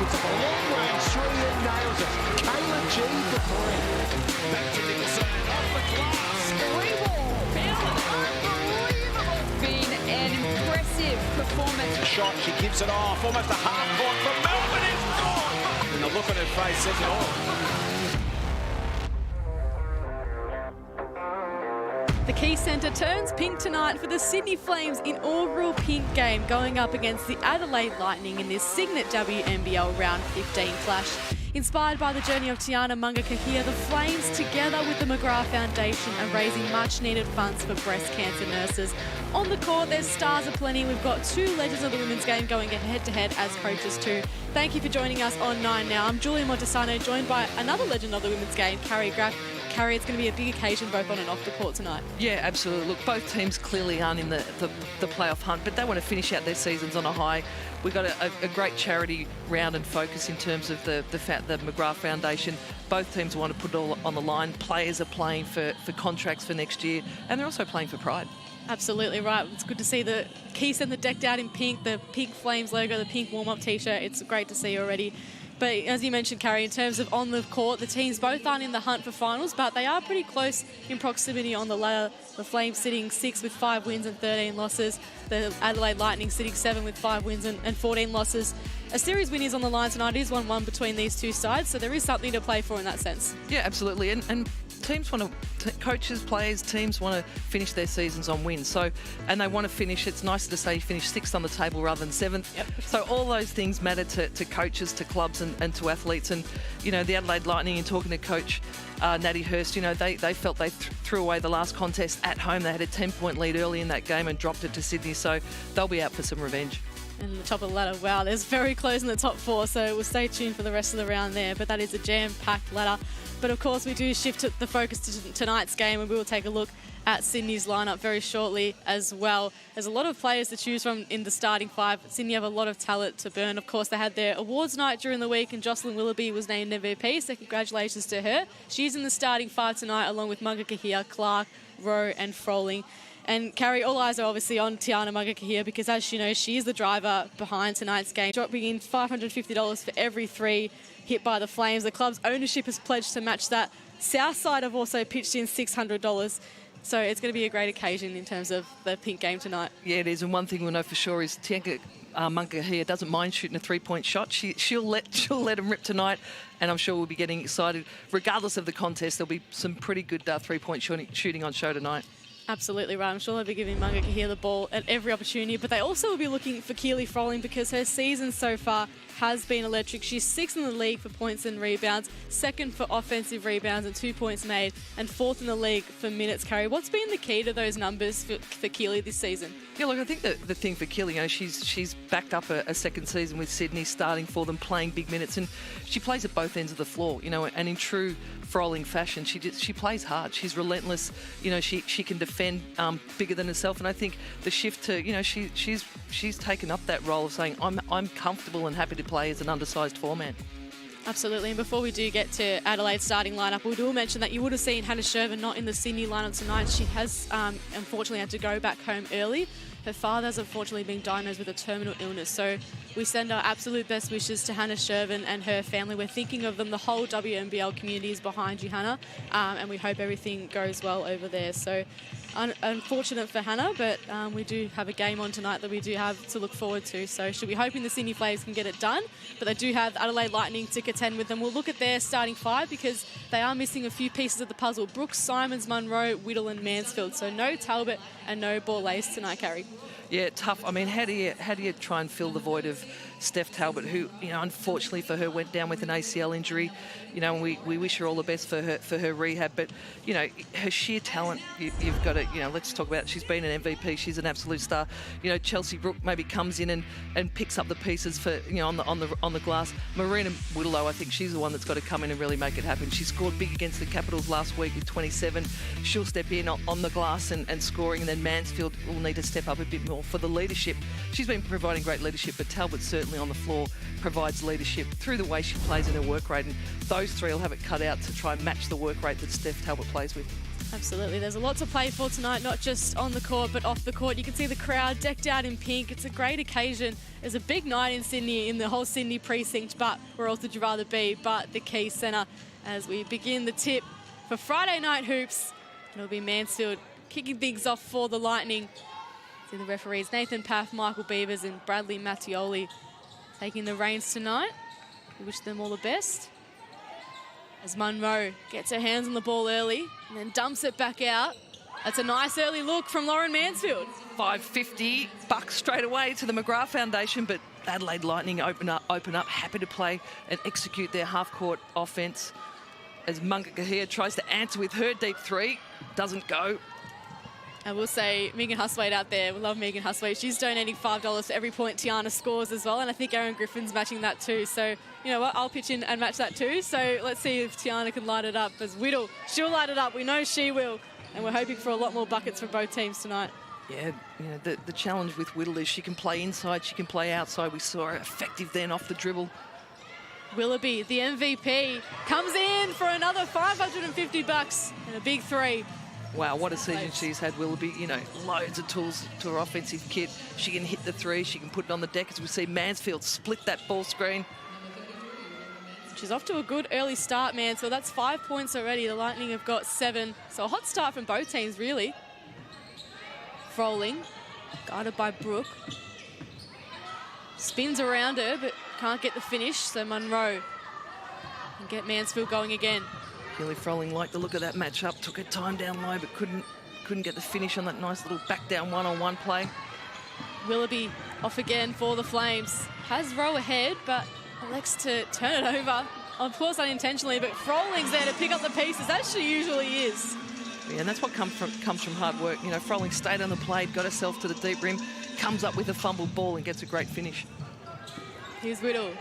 puts up a long-range three and nails it. Kayla G for three. Back to Nicholson, off the glass. Three ball. Unbelievable. Been an impressive performance. Shot, she gives it off. Almost a half court from Melbourne. It's gone. And the look on her face says it all. The Quaycentre turns pink tonight for the Sydney Flames' inaugural pink game, going up against the Adelaide Lightning in this Cygnett WNBL Round 15 clash. Inspired by the journey of Tiana Mungakahia, the Flames, together with the McGrath Foundation, are raising much-needed funds for breast cancer nurses. On the court, there's stars aplenty. We've got two legends of the women's game going head-to-head as coaches too. Thank you for joining us on 9 Now. I'm Julia Montesano, joined by another legend of the women's game, Carrie Graff. Carrie, it's going to be a big occasion both on and off the court tonight. Yeah, absolutely. Look, both teams clearly aren't in the playoff hunt, but they want to finish out their seasons on a high. We've got a great charity round and focus in terms of the McGrath Foundation. Both teams want to put it all on the line. Players are playing for contracts for next year, and they're also playing for pride. Absolutely right. It's good to see the Quaycentre decked out in pink, the pink Flames logo, the pink warm-up T-shirt. It's great to see already. But as you mentioned, Carrie, in terms of on the court, the teams both aren't in the hunt for finals, but they are pretty close in proximity on the ladder. The Flames sitting 6th with 5 wins and 13 losses. The Adelaide Lightning sitting 7th with 5 wins and 14 losses. A series win is on the line tonight. It is 1-1 between these two sides, so there is something to play for in that sense. Yeah, absolutely. And teams want to, coaches, players, teams want to finish their seasons on wins. So, and they want to finish, it's nicer to say you finish 6th on the table rather than 7th. Yep. So all those things matter to coaches, to clubs and to athletes. And, you know, the Adelaide Lightning, and talking to coach Natty Hurst, you know, they felt they threw away the last contest at home. They had a 10-point lead early in that game and dropped it to Sydney. So they'll be out for some revenge. And the top of the ladder, wow, there's very close in the top 4, so we'll stay tuned for the rest of the round there. But that is a jam-packed ladder. But of course, we do shift the focus to tonight's game, and we will take a look at Sydney's lineup very shortly as well. There's a lot of players to choose from in the starting 5. Sydney have a lot of talent to burn. Of course, they had their awards night during the week, and Jocelyn Willoughby was named MVP, so congratulations to her. She's in the starting 5 tonight, along with Mungakahia, Clark, Rowe and Froling. And Carrie, all eyes are obviously on Tiana Mungakahia because, as you know, she is the driver behind tonight's game, dropping in $550 for every 3 hit by the Flames. The club's ownership has pledged to match that. Southside have also pitched in $600. So it's going to be a great occasion in terms of the pink game tonight. Yeah, it is. And one thing we'll know for sure is Tiana Mungakahia doesn't mind shooting a 3-point shot. She'll let him rip tonight, and I'm sure we'll be getting excited. Regardless of the contest, there'll be some pretty good 3-point shooting on show tonight. Absolutely right. I'm sure they'll be giving Mungakahia the ball at every opportunity, but they also will be looking for Keely Froling because her season so far has been electric. She's 6th in the league for points and rebounds, 2nd for offensive rebounds and 2 points made, and 4th in the league for minutes carried. What's been the key to those numbers for Keely this season? Yeah, look, I think the thing for Keely, you know, she's backed up a second season with Sydney, starting for them, playing big minutes, and she plays at both ends of the floor, you know, and in true Froling fashion, she plays hard. She's relentless. You know, she can defend bigger than herself, and I think the shift to, you know, she's taken up that role of saying I'm comfortable and happy to play as an undersized 4-man. Absolutely. And before we do get to Adelaide's starting lineup, we will mention that you would have seen Hannah Shervin not in the Sydney lineup tonight. She has unfortunately had to go back home early. Her father has unfortunately been diagnosed with a terminal illness. So we send our absolute best wishes to Hannah Shervin and her family. We're thinking of them. The whole WNBL community is behind you, Hannah. And we hope everything goes well over there. So unfortunate for Hannah, but we do have a game on tonight that we do have to look forward to. So should be hoping the Sydney Flames can get it done. But they do have Adelaide Lightning to contend with them. We'll look at their starting 5 because they are missing a few pieces of the puzzle. Brooks, Simons, Munro, Whittle and Mansfield. So no Talbot and no Borlase tonight, Carrie. Yeah, tough. I mean, how do you try and fill the void of Steph Talbot, who, you know, unfortunately for her went down with an ACL injury. You know, and we wish her all the best for her rehab. But, you know, her sheer talent, you've got to, you know, let's talk about it. She's been an MVP. She's an absolute star. You know, Chelsea Brook maybe comes in and picks up the pieces for, you know, on the glass. Marina Whitlow, I think she's the one that's got to come in and really make it happen. She scored big against the Capitals last week with 27. She'll step in on the glass and scoring, and then Mansfield will need to step up a bit more for the leadership. She's been providing great leadership, but Talbot certainly on the floor provides leadership through the way she plays in her work rate, and those three will have it cut out to try and match the work rate that Steph Talbot plays with. Absolutely. There's a lot to play for tonight, not just on the court, but off the court. You can see the crowd decked out in pink. It's a great occasion. It's a big night in Sydney, in the whole Sydney precinct, but where else would you rather be but the Quaycentre as we begin the tip for Friday night hoops. It'll be Mansfield kicking things off for the Lightning. See the referees Nathan Paff, Michael Beavers and Bradley Mattioli taking the reins tonight. We wish them all the best. As Munro gets her hands on the ball early and then dumps it back out. That's a nice early look from Lauren Mansfield. $5.50 bucks straight away to the McGrath Foundation, but Adelaide Lightning open up, happy to play and execute their half-court offence. As Munga Kahia tries to answer with her deep three, doesn't go. I will say Megan Huswaite out there, we love Megan Huswaite. She's donating $5 for every point Tiana scores as well, and I think Erin Griffin's matching that too. So, you know what, I'll pitch in and match that too. So let's see if Tiana can light it up. As Whittle, she'll light it up. We know she will, and we're hoping for a lot more buckets from both teams tonight. Yeah, you know, the challenge with Whittle is she can play inside, she can play outside. We saw her effective then off the dribble. Willoughby, the MVP, comes in for another $550 and a big three. Wow, what a season she's had, Willoughby. You know, loads of tools to her offensive kit. She can hit the three, she can put it on the deck. As we see Mansfield split that ball screen. She's off to a good early start, Mansfield. That's 5 points already. The Lightning have got 7. So a hot start from both teams, really. Froling, guarded by Brooke. Spins around her, but can't get the finish. So Munro can get Mansfield going again. Kelly Froling liked the look of that matchup. Took her time down low, but couldn't get the finish on that nice little back down one-on-one play. Willoughby off again for the Flames. Has Rowe ahead, but elects to turn it over. Of course, unintentionally, but Froling's there to pick up the pieces, as she usually is. Yeah, and that's what comes from hard work. You know, Froling stayed on the plate, got herself to the deep rim, comes up with a fumbled ball and gets a great finish. Here's Whittle,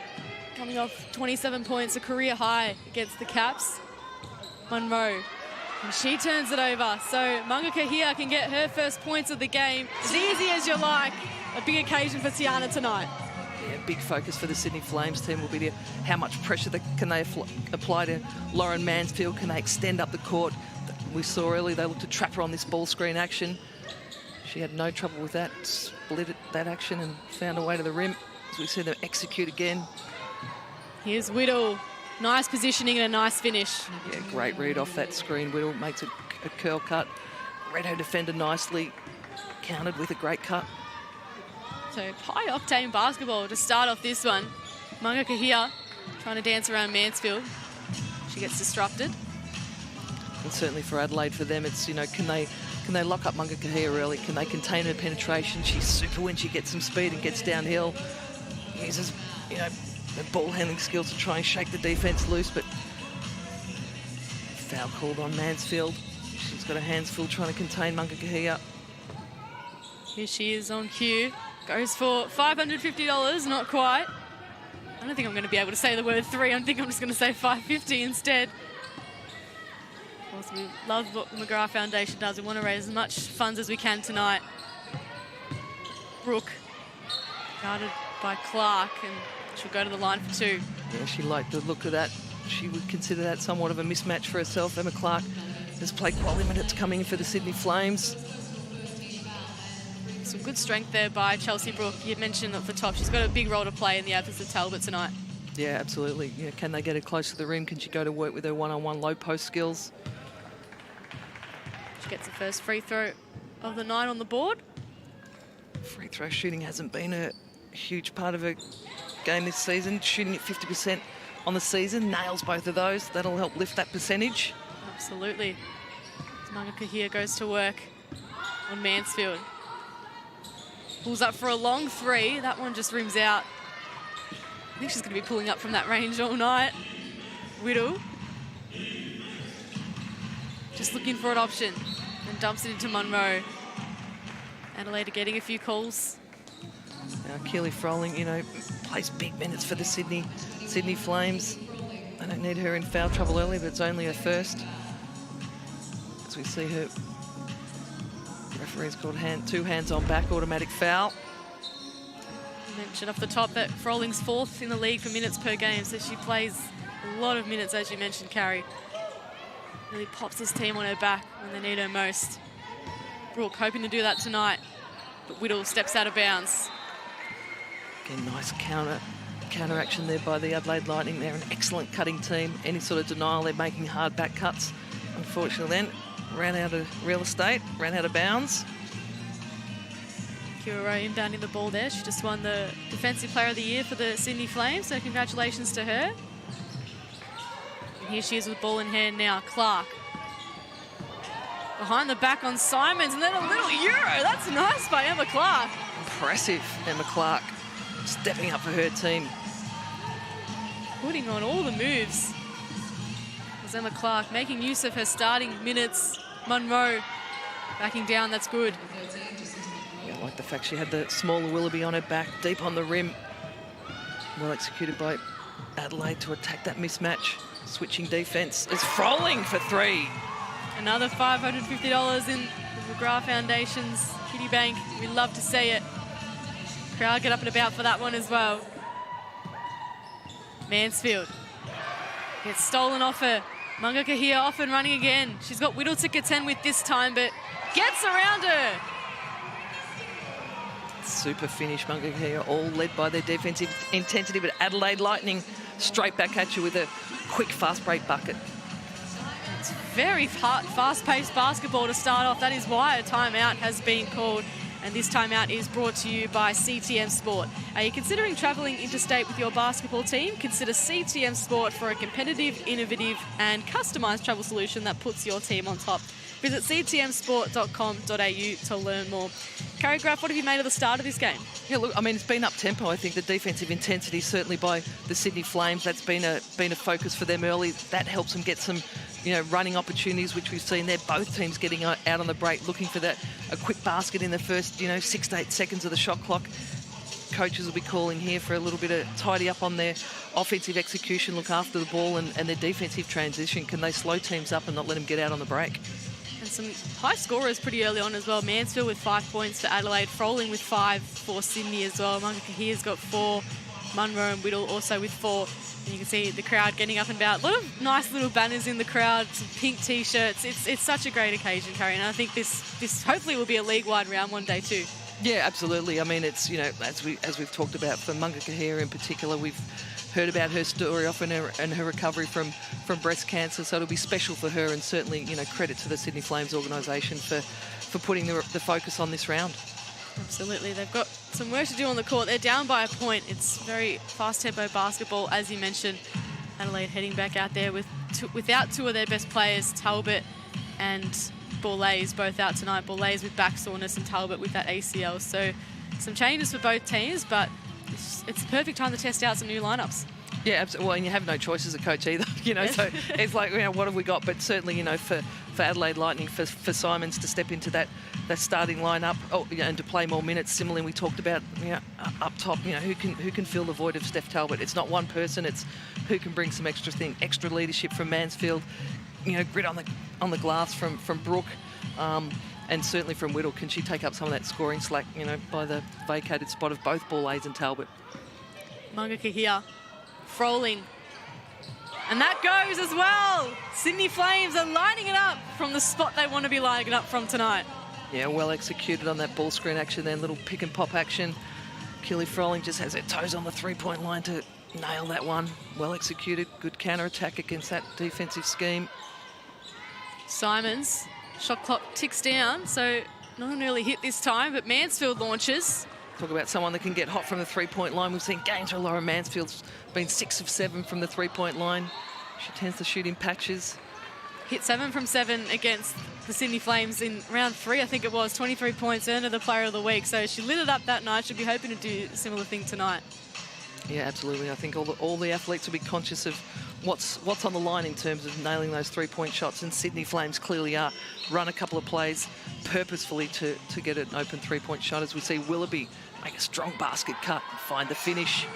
coming off 27 points, a career high against the Caps. Munro, and she turns it over. So Munga Kahia can get her first points of the game. As easy as you like. A big occasion for Tiana tonight. Yeah, big focus for the Sydney Flames team will be to how much pressure can they apply to Lauren Mansfield. Can they extend up the court? We saw earlier they looked to trap her on this ball screen action. She had no trouble with that, split that action and found a way to the rim. As we see them execute again. Here's Whittle. Nice positioning and a nice finish. Yeah, great read off that screen. Whittle makes a curl cut. Read her defender nicely. Countered with a great cut. So high-octane basketball to start off this one. Munga Kahia trying to dance around Mansfield. She gets disrupted. And certainly for Adelaide, for them, it's, you know, can they lock up Munga Kahia early? Can they contain her penetration? She's super when she gets some speed and gets downhill. Uses, you know, the ball handling skills to try and shake the defence loose, but foul called on Mansfield. She's got her hands full trying to contain Munga Kahia. Here she is on cue. Goes for $550, not quite. I don't think I'm going to be able to say the word 3. I think I'm just going to say $550 instead. Of course, we love what the McGrath Foundation does. We want to raise as much funds as we can tonight. Brooke, guarded by Clark, and she'll go to the line for 2. Yeah, she liked the look of that. She would consider that somewhat of a mismatch for herself. Emma Clark has played quality minutes coming in for the Sydney Flames. Some good strength there by Chelsea Brooke. You'd mentioned at the top, she's got a big role to play in the absence of Talbot tonight. Yeah, absolutely. Yeah, can they get her close to the rim? Can she go to work with her one-on-one low post skills? She gets the first free throw of the night on the board. Free throw shooting hasn't been a huge part of her game this season. Shooting at 50% on the season. Nails both of those. That'll help lift that percentage. Absolutely. Munga Kahia goes to work on Mansfield. Pulls up for a long 3. That one just rims out. I think she's going to be pulling up from that range all night. Whittle. Just looking for an option and dumps it into Munro. Adelaide are getting a few calls. Now, Keely Froling, you know, plays big minutes for the Sydney Flames. They don't need her in foul trouble early, but it's only her first. As we see her, referee's called 2 hands on back, automatic foul. I mentioned off the top that Froling's 4th in the league for minutes per game, so she plays a lot of minutes, as you mentioned, Carrie. Really pops this team on her back when they need her most. Brooke hoping to do that tonight, but Whittle steps out of bounds. Again, nice counter action there by the Adelaide Lightning. They're an excellent cutting team. Any sort of denial, they're making hard back cuts. Unfortunately then, ran out of real estate, ran out of bounds. Kira Rowe inbounding the ball there. She just won the Defensive Player of the Year for the Sydney Flames, so congratulations to her. And here she is with ball in hand now. Clark. Behind the back on Simons, and then a little Euro. That's nice by Emma Clark. Impressive, Emma Clark, stepping up for her team. Putting on all the moves. Was Emma Clark making use of her starting minutes. Munro backing down, that's good. Yeah, I like the fact she had the smaller Willoughby on her back, deep on the rim. Well executed by Adelaide to attack that mismatch. Switching defence is Froling for three. Another $550 in the McGrath Foundation's kitty bank. We love to see it. Crowd get up and about for that one as well. Mansfield gets stolen off her. Munga Kahia off and running again. She's got Whittle to contend with this time, but gets around her. Super finish, Munga Kahia, all led by their defensive intensity, but Adelaide Lightning straight back at you with a quick fast break bucket. It's very fast-paced basketball to start off. That is why a timeout has been called. And this timeout is brought to you by CTM Sport. Are you considering travelling interstate with your basketball team? Consider CTM Sport for a competitive, innovative and customised travel solution that puts your team on top. Visit ctmsport.com.au to learn more. Carrie Graff, what have you made of the start of this game? Yeah, look, I mean, it's been up-tempo. I think the defensive intensity, certainly by the Sydney Flames, that's been a focus for them early. That helps them get some, running opportunities, which we've seen there. Both teams getting out on the break, looking for a quick basket in the first, 6 to 8 seconds of the shot clock. Coaches will be calling here for a little bit of tidy up on their offensive execution, look after the ball and their defensive transition. Can they slow teams up and not let them get out on the break? And some high scorers pretty early on as well. Mansfield with 5 points for Adelaide, Froling with 5 for Sydney as well. Munga Kahia's got 4, Munro and Whittle also with 4. And you can see the crowd getting up and about. A lot of nice little banners in the crowd, some pink T-shirts. It's such a great occasion, Carrie, and I think this hopefully will be a league-wide round one day too. Yeah, absolutely. I mean, it's, as we've talked about for Munga Kahia in particular, we've heard about her story often and her recovery from breast cancer, so it'll be special for her, and certainly, credit to the Sydney Flames organisation for putting the focus on this round. Absolutely. They've got some work to do on the court. They're down by a point. It's very fast-tempo basketball, as you mentioned. Adelaide heading back out there without 2 of their best players, Talbot and Borlase, both out tonight. Borlase with back soreness and Talbot with that ACL. So some changes for both teams, but it's the perfect time to test out some new lineups. Yeah, absolutely. Well, and you have no choice as a coach either, so it's like, what have we got? But certainly, for Adelaide Lightning, for Simons to step into that starting lineup, and to play more minutes. Similarly, we talked about, up top, who can fill the void of Steph Talbot. It's not one person, it's who can bring some extra leadership from Mansfield, grit on the glass from Brooke, and certainly from Whittle. Can she take up some of that scoring slack, by the vacated spot of both Borlase and Talbot? Munga Kahia, Froling. And that goes as well. Sydney Flames are lining it up from the spot they want to be lining it up from tonight. Yeah, well executed on that ball screen action then, little pick and pop action. Keely Froling just has her toes on the 3-point line to nail that one. Well executed, good counter-attack against that defensive scheme. Simons, shot clock ticks down, so not an early hit this time, but Mansfield launches. Talk about someone that can get hot from the 3-point line. We've seen games where Laura Mansfield's been 6 of 7 from the 3-point line. She tends to shoot in patches. Hit 7 from 7 against the Sydney Flames in round 3, I think it was. 23 points, earned her the player of the week. So she lit it up that night. She'll be hoping to do a similar thing tonight. Yeah, absolutely. I think all the athletes will be conscious of what's on the line in terms of nailing those 3-point shots, and Sydney Flames clearly are. Run a couple of plays purposefully to get an open 3-point shot, as we see Willoughby make a strong basket cut and find the finish.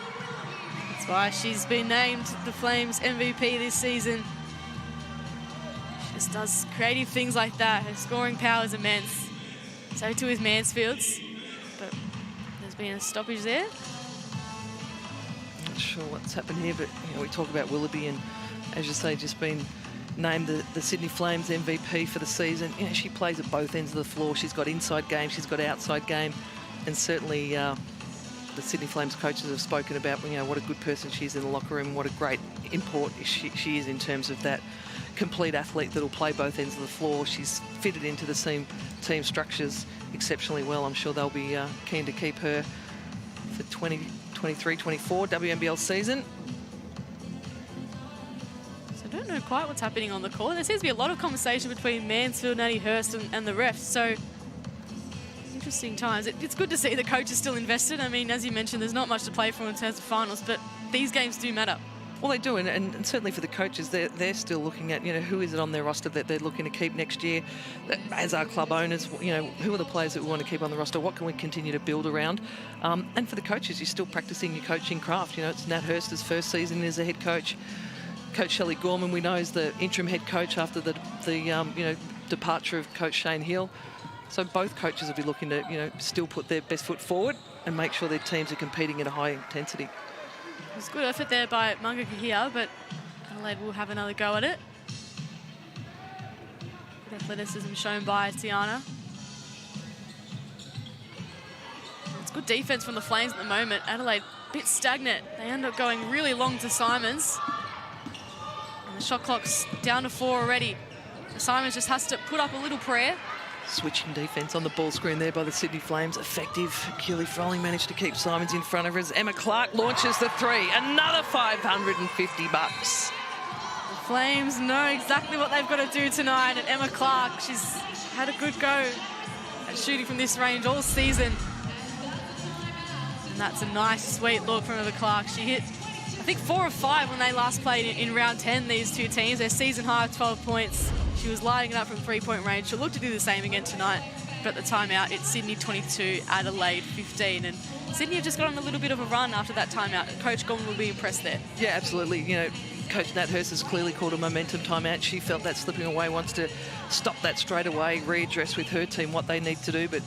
That's why she's been named the Flames MVP this season. She just does creative things like that. Her scoring power is immense. So too is Mansfield's, but there's been a stoppage there. Not sure what's happened here, but we talk about Willoughby, and as you say, just been named the Sydney Flames MVP for the season. You know, she plays at both ends of the floor. She's got inside game, she's got outside game, and certainly the Sydney Flames coaches have spoken about, you know, what a good person she is in the locker room, what a great import she is in terms of that complete athlete that'll play both ends of the floor. She's fitted into the team structures exceptionally well. I'm sure they'll be keen to keep her for 2023-24 WNBL season. So I don't know quite what's happening on the court. There seems to be a lot of conversation between Mansfield, Natty Hurst and the refs. So interesting times. It's good to see the coach is still invested. I mean, as you mentioned, there's not much to play for in terms of finals, but these games do matter. Well, they do, and certainly for the coaches, they're still looking at, you know, who is it on their roster that they're looking to keep next year. As our club owners, you know, who are the players that we want to keep on the roster? What can we continue to build around? And for the coaches, you're still practicing your coaching craft. You know, it's Nat Hurst's first season as a head coach. Coach Shelley Gorman, we know, is the interim head coach after the departure of Coach Shane Hill. So both coaches will be looking to, you know, still put their best foot forward and make sure their teams are competing at a high intensity. It was good effort there by Munga Kahia, but Adelaide will have another go at it. Good athleticism shown by Tiana. It's good defense from the Flames at the moment. Adelaide a bit stagnant. They end up going really long to Simons. And the shot clock's down to 4 already. So Simons just has to put up a little prayer. Switching defence on the ball screen there by the Sydney Flames. Effective. Keely Froling managed to keep Simons in front of her as Emma Clark launches the 3. Another $550. The Flames know exactly what they've got to do tonight. And Emma Clark, she's had a good go at shooting from this range all season. And that's a nice, sweet look from Emma Clark. She hit, I think, 4 of 5 when they last played in round 10, these two teams. Their season high of 12 points. She was lighting it up from 3-point range. She'll look to do the same again tonight. But at the timeout, it's Sydney 22, Adelaide 15. And Sydney have just got on a little bit of a run after that timeout. Coach Gorman will be impressed there. Yeah, absolutely. You know, Coach Nat Hurst has clearly called a momentum timeout. She felt that slipping away, wants to stop that straight away, readdress with her team what they need to do. But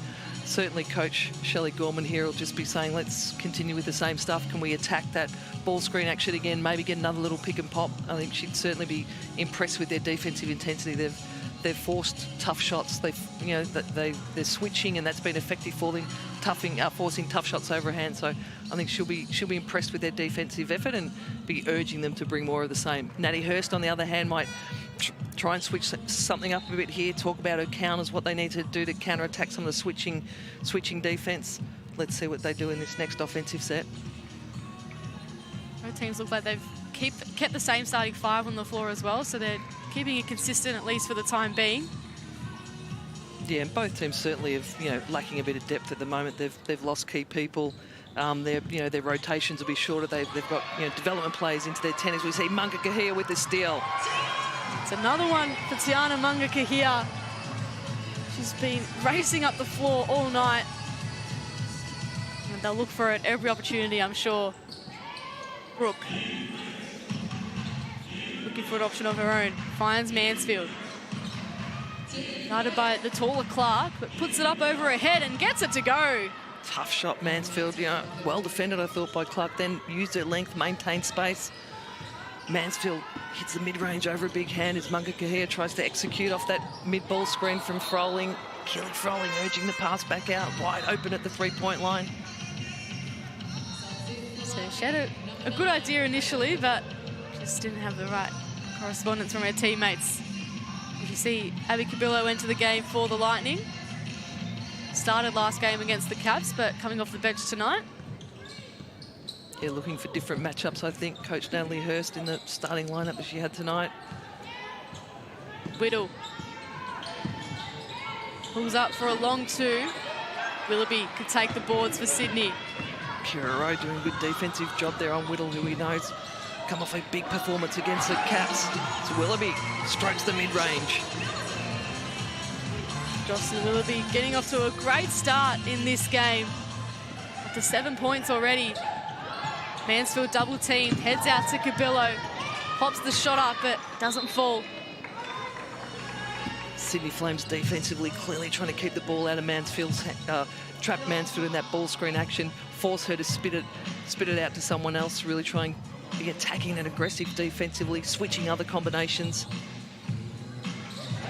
certainly Coach Shelley Gorman here will just be saying, let's continue with the same stuff. Can we attack that ball screen action again, maybe get another little pick and pop? I think she'd certainly be impressed with their defensive intensity. They've forced tough shots. They're switching, and that's been effective for them, forcing tough shots overhand. So I think she'll be impressed with their defensive effort and be urging them to bring more of the same. Natty Hurst, on the other hand, might try and switch something up a bit here. Talk about her counters, what they need to do to counter-attack some of the switching defense. Let's see what they do in this next offensive set. Both teams look like they've kept the same starting 5 on the floor as well, so they're keeping it consistent, at least for the time being. Yeah, and both teams certainly have, you know, lacking a bit of depth at the moment. They've lost key people. Their rotations will be shorter. They've got, you know, development players into their 10, as we see Munga Kahia with the steal. It's another one for Tiana Munga Kahia. She's been racing up the floor all night. And they'll look for it every opportunity, I'm sure. Brooke, looking for an option of her own, finds Mansfield. Guarded by the taller Clark, but puts it up over her head and gets it to go. Tough shot, Mansfield. You know, well defended, I thought, by Clark. Then used her length, maintained space. Mansfield hits the mid-range over a big hand as Munga Kahia tries to execute off that mid-ball screen from Froling. Keely Froling urging the pass back out, wide open at the 3-point line. So she had a good idea initially, but just didn't have the right correspondence from her teammates. As you see, Abby Cabillo entered the game for the Lightning. Started last game against the Caps, but coming off the bench tonight. Yeah, looking for different matchups, I think. Coach Natalie Hurst in the starting lineup that she had tonight. Whittle pulls up for a long 2. Willoughby could take the boards for Sydney. Kira Rowe doing a good defensive job there on Whittle, who he knows come off a big performance against the Caps. So Willoughby strokes the mid-range. Jocelyn Willoughby getting off to a great start in this game. Up to 7 points already. Mansfield double teamed, heads out to Cabillo. Pops the shot up, but doesn't fall. Sydney Flames defensively clearly trying to keep the ball out of Mansfield's trap Mansfield in that ball screen action, force her to spit it out to someone else, really trying to be attacking and aggressive defensively, switching other combinations.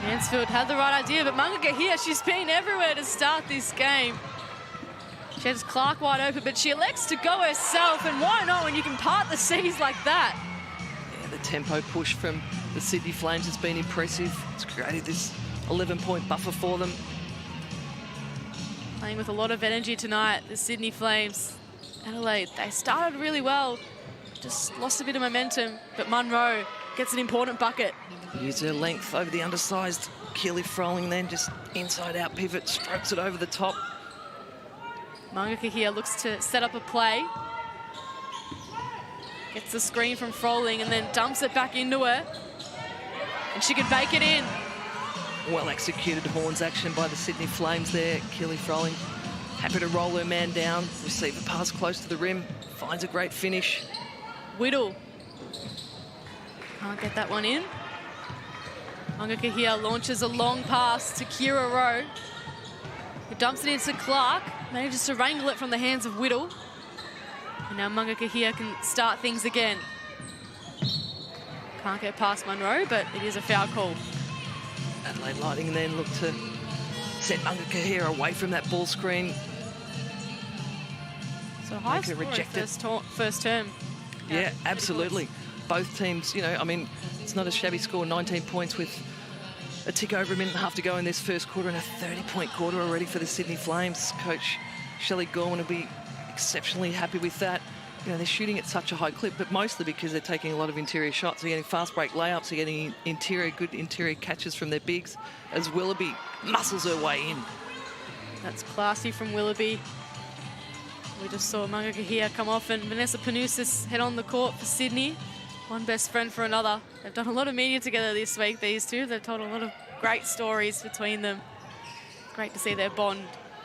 Mansfield had the right idea, but Mungaka here, she's been everywhere to start this game. She has Clark wide open, but she elects to go herself, and why not when you can part the seas like that? Yeah, the tempo push from the Sydney Flames has been impressive. It's created this 11-point buffer for them. Playing with a lot of energy tonight, the Sydney Flames. Adelaide, they started really well, just lost a bit of momentum, but Munro gets an important bucket. Use her length over the undersized Keely Froling, then just inside-out pivot, strokes it over the top. Mungaka here looks to set up a play. Gets the screen from Froling and then dumps it back into her. And she can bake it in. Well executed horns action by the Sydney Flames there. Keely Froling happy to roll her man down, receive a pass close to the rim, finds a great finish. Whittle can't get that one in. Mungaka here launches a long pass to Kira Rowe, who dumps it into Clark, manages to wrangle it from the hands of Whittle. And now Mungaka here can start things again. Can't get past Munro, but it is a foul call. Adelaide Lightning then look to set Mungaka here away from that ball screen. So high score first term. Yeah, absolutely. Both teams, you know, I mean, it's not a shabby score, 19 points with a tick over a minute and a half to go in this first quarter, and a 30-point quarter already for the Sydney Flames. Coach Shelley Gorman will be exceptionally happy with that. You know, they're shooting at such a high clip, but mostly because they're taking a lot of interior shots. They're getting fast break layups, they're getting good interior catches from their bigs, as Willoughby muscles her way in. That's classy from Willoughby. We just saw Mungaka here come off, and Vanessa Panousis head on the court for Sydney. One best friend for another. They've done a lot of media together this week, these two. They've told a lot of great stories between them. Great to see their bond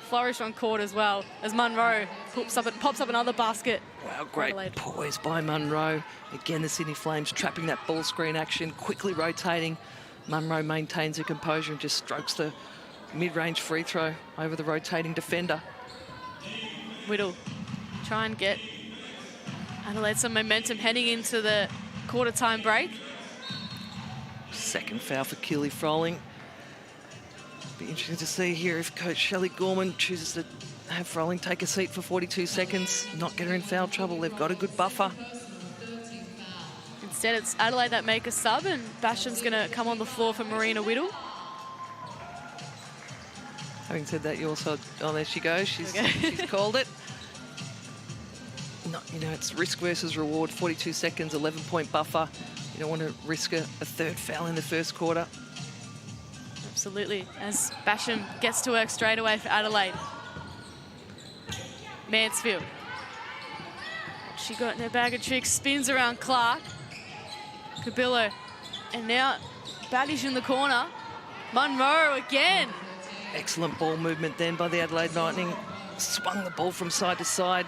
flourish on court as well, as Munro pops up another basket. Wow, great poise by Munro. Again, the Sydney Flames trapping that ball screen action, quickly rotating. Munro maintains her composure and just strokes the mid-range free throw over the rotating defender. Whittle try and get Adelaide some momentum heading into the quarter time break. Second foul for Keely Froling. Be interesting to see here if Coach Shelley Gorman chooses to have Froling take a seat for 42 seconds, not get her in foul trouble. They've got a good buffer. Instead, it's Adelaide that make a sub, and Basham's going to come on the floor for Marina Whittle. Having said that, you also... Oh, there she goes. She's called it. You know, it's risk versus reward. 42 seconds, 11-point buffer. You don't want to risk a third foul in the first quarter. Absolutely, as Basham gets to work straight away for Adelaide. Mansfield. She got in her bag of tricks, spins around Clark. Cabillo. And now Baddish in the corner. Munro again. Excellent ball movement then by the Adelaide Lightning. Swung the ball from side to side.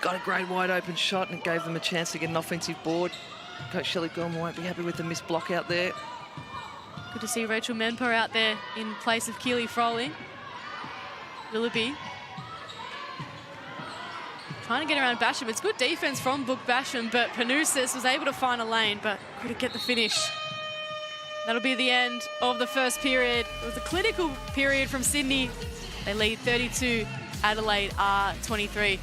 Got a great wide open shot, and it gave them a chance to get an offensive board. Coach Shelley Gorman won't be happy with the missed block out there. Good to see Rachel Menper out there in place of Keely Froling. Willoughby trying to get around Basham. It's good defense from Book Basham, but Panousis was able to find a lane, but couldn't get the finish. That'll be the end of the first period. It was a clinical period from Sydney. They lead 32, Adelaide are 23.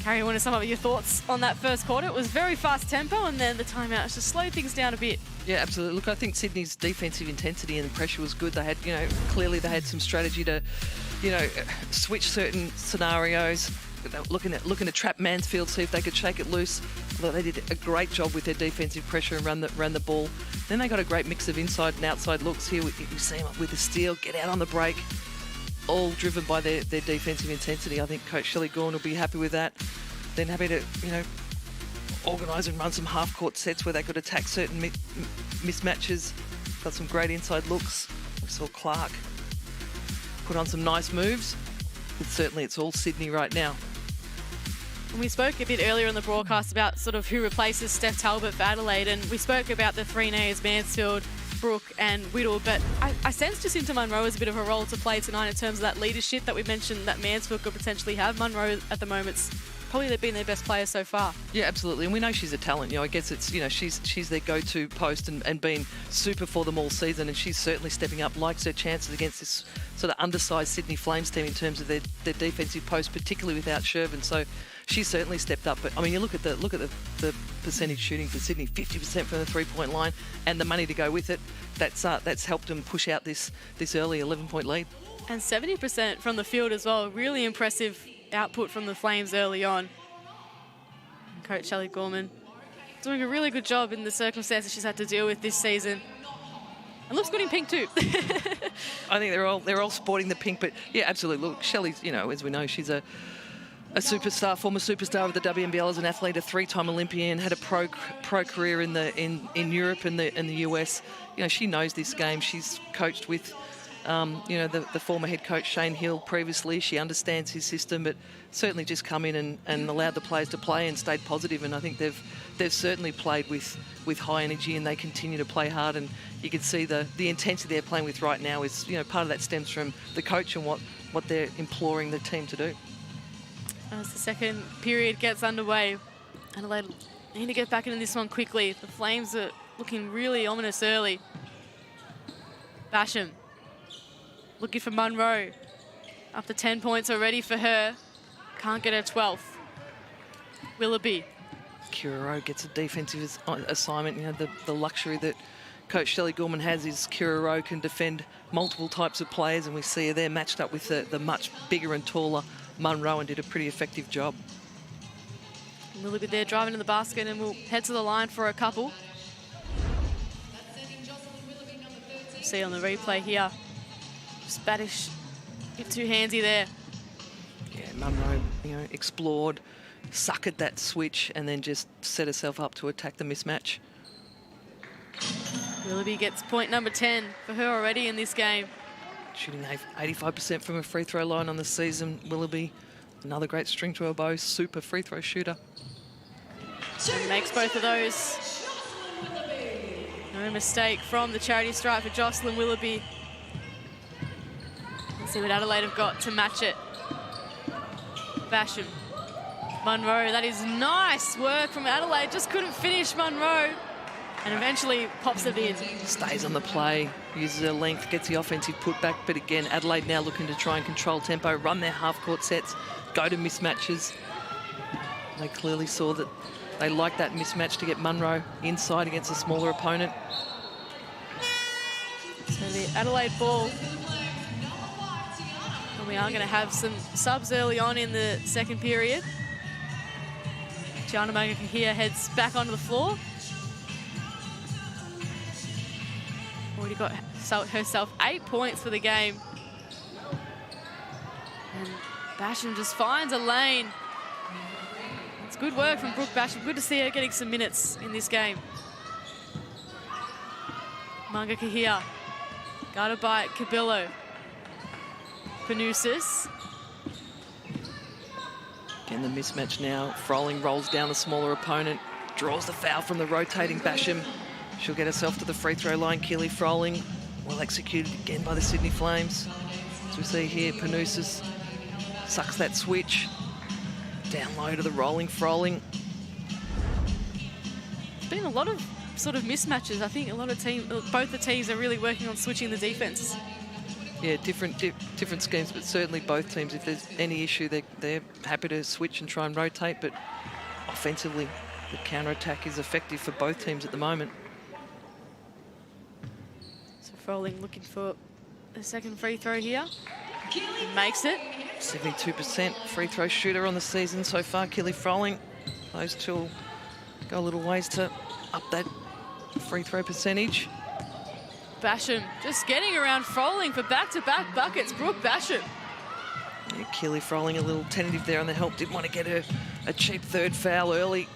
Carrie, what are some of your thoughts on that first quarter? It was very fast tempo, and then the timeouts just slowed things down a bit. Yeah, absolutely. Look, I think Sydney's defensive intensity and the pressure was good. They had, you know, clearly they had some strategy to, you know, switch certain scenarios. They were looking to trap Mansfield, see if they could shake it loose. Although they did a great job with their defensive pressure and ran the ball. Then they got a great mix of inside and outside looks here. You see them with the steal, get out on the break. All driven by their defensive intensity. I think Coach Shelley Gorman will be happy with that. Then happy to, you know, organise and run some half-court sets where they could attack certain mismatches. Got some great inside looks. We saw Clark put on some nice moves. But certainly it's all Sydney right now. We spoke a bit earlier in the broadcast about sort of who replaces Steph Talbot for Adelaide, and we spoke about the three names, Mansfield, Brooke and Whittle, but I sense Jacinta Munro as a bit of a role to play tonight in terms of that leadership that we mentioned that Mansfield could potentially have. Munro at the moment's probably been their best player so far. Yeah, absolutely. And we know she's a talent. I guess it's, she's their go-to post and been super for them all season. And she's certainly stepping up, likes her chances against this sort of undersized Sydney Flames team in terms of their defensive post, particularly without Shervin. So she's certainly stepped up. But I mean, you look at the percentage shooting for Sydney, 50% from the three-point line, and the money to go with it. That's helped them push out this early 11-point lead. And 70% from the field as well. Really impressive output from the Flames early on. And Coach Shelley Gorman doing a really good job in the circumstances she's had to deal with this season. And looks good in pink too. I think they're all sporting the pink, but yeah, absolutely. Look, Shelley's, as we know, she's a superstar, former superstar of the WNBL as an athlete, a three-time Olympian, had a pro career in Europe and the US. She knows this game. She's coached with the former head coach Shane Hill previously. She understands his system, but certainly just come in and allowed the players to play and stayed positive. And I think they've certainly played with high energy, and they continue to play hard. And you can see the intensity they're playing with right now is, part of that stems from the coach and what they're imploring the team to do. As the second period gets underway, Adelaide need to get back into this one quickly. The Flames are looking really ominous early. Basham looking for Munro. Up to 10 points already for her. Can't get her 12th. Willoughby. Kira Rowe gets a defensive assignment. The luxury that Coach Shelley Gorman has is Kira Rowe can defend multiple types of players, and we see her there matched up with the much bigger and taller Munro, and did a pretty effective job. Willoughby there driving to the basket, and we'll head to the line for a couple. See on the replay here. Spanish, bit too handsy there. Yeah, Munro, explored, suckered that switch, and then just set herself up to attack the mismatch. Willoughby gets point number 10 for her already in this game. Shooting 85% from a free throw line on the season. Willoughby, another great string to her bow, super free throw shooter. And makes both of those. No mistake from the charity stripe for Jocelyn Willoughby. Let's see what Adelaide have got to match it. Basham. Munro, that is nice work from Adelaide. Just couldn't finish Munro. And eventually pops it in. Stays on the play, uses her length, gets the offensive putback. But again, Adelaide now looking to try and control tempo, run their half-court sets, go to mismatches. They clearly saw that they liked that mismatch to get Munro inside against a smaller opponent. So the Adelaide ball. And we are going to have some subs early on in the second period. Gianna Mangakahia heads back onto the floor. Already got herself 8 points for the game. And Basham just finds a lane. It's good work from Brooke Basham. Good to see her getting some minutes in this game. Mangakahia, guarded by Cabillo. Panousis. Again, the mismatch now. Froling rolls down the smaller opponent, draws the foul from the rotating Basham. She'll get herself to the free throw line. Keely Froling, well executed again by the Sydney Flames. As we see here, Panousis sucks that switch. Down low to the rolling Froling. There's been a lot of sort of mismatches. I think a lot of both the teams are really working on switching the defense. Yeah, different schemes, but certainly both teams, if there's any issue, they're happy to switch and try and rotate, but offensively, the counter-attack is effective for both teams at the moment. So Froling looking for the second free throw here. He makes it. 72% free throw shooter on the season so far, Keely Froling. Those two will go a little ways to up that free throw percentage. Basham just getting around Froling for back-to-back buckets. Brooke Basham. Yeah, Keely Froling a little tentative there on the help. Didn't want to get her a cheap third foul early.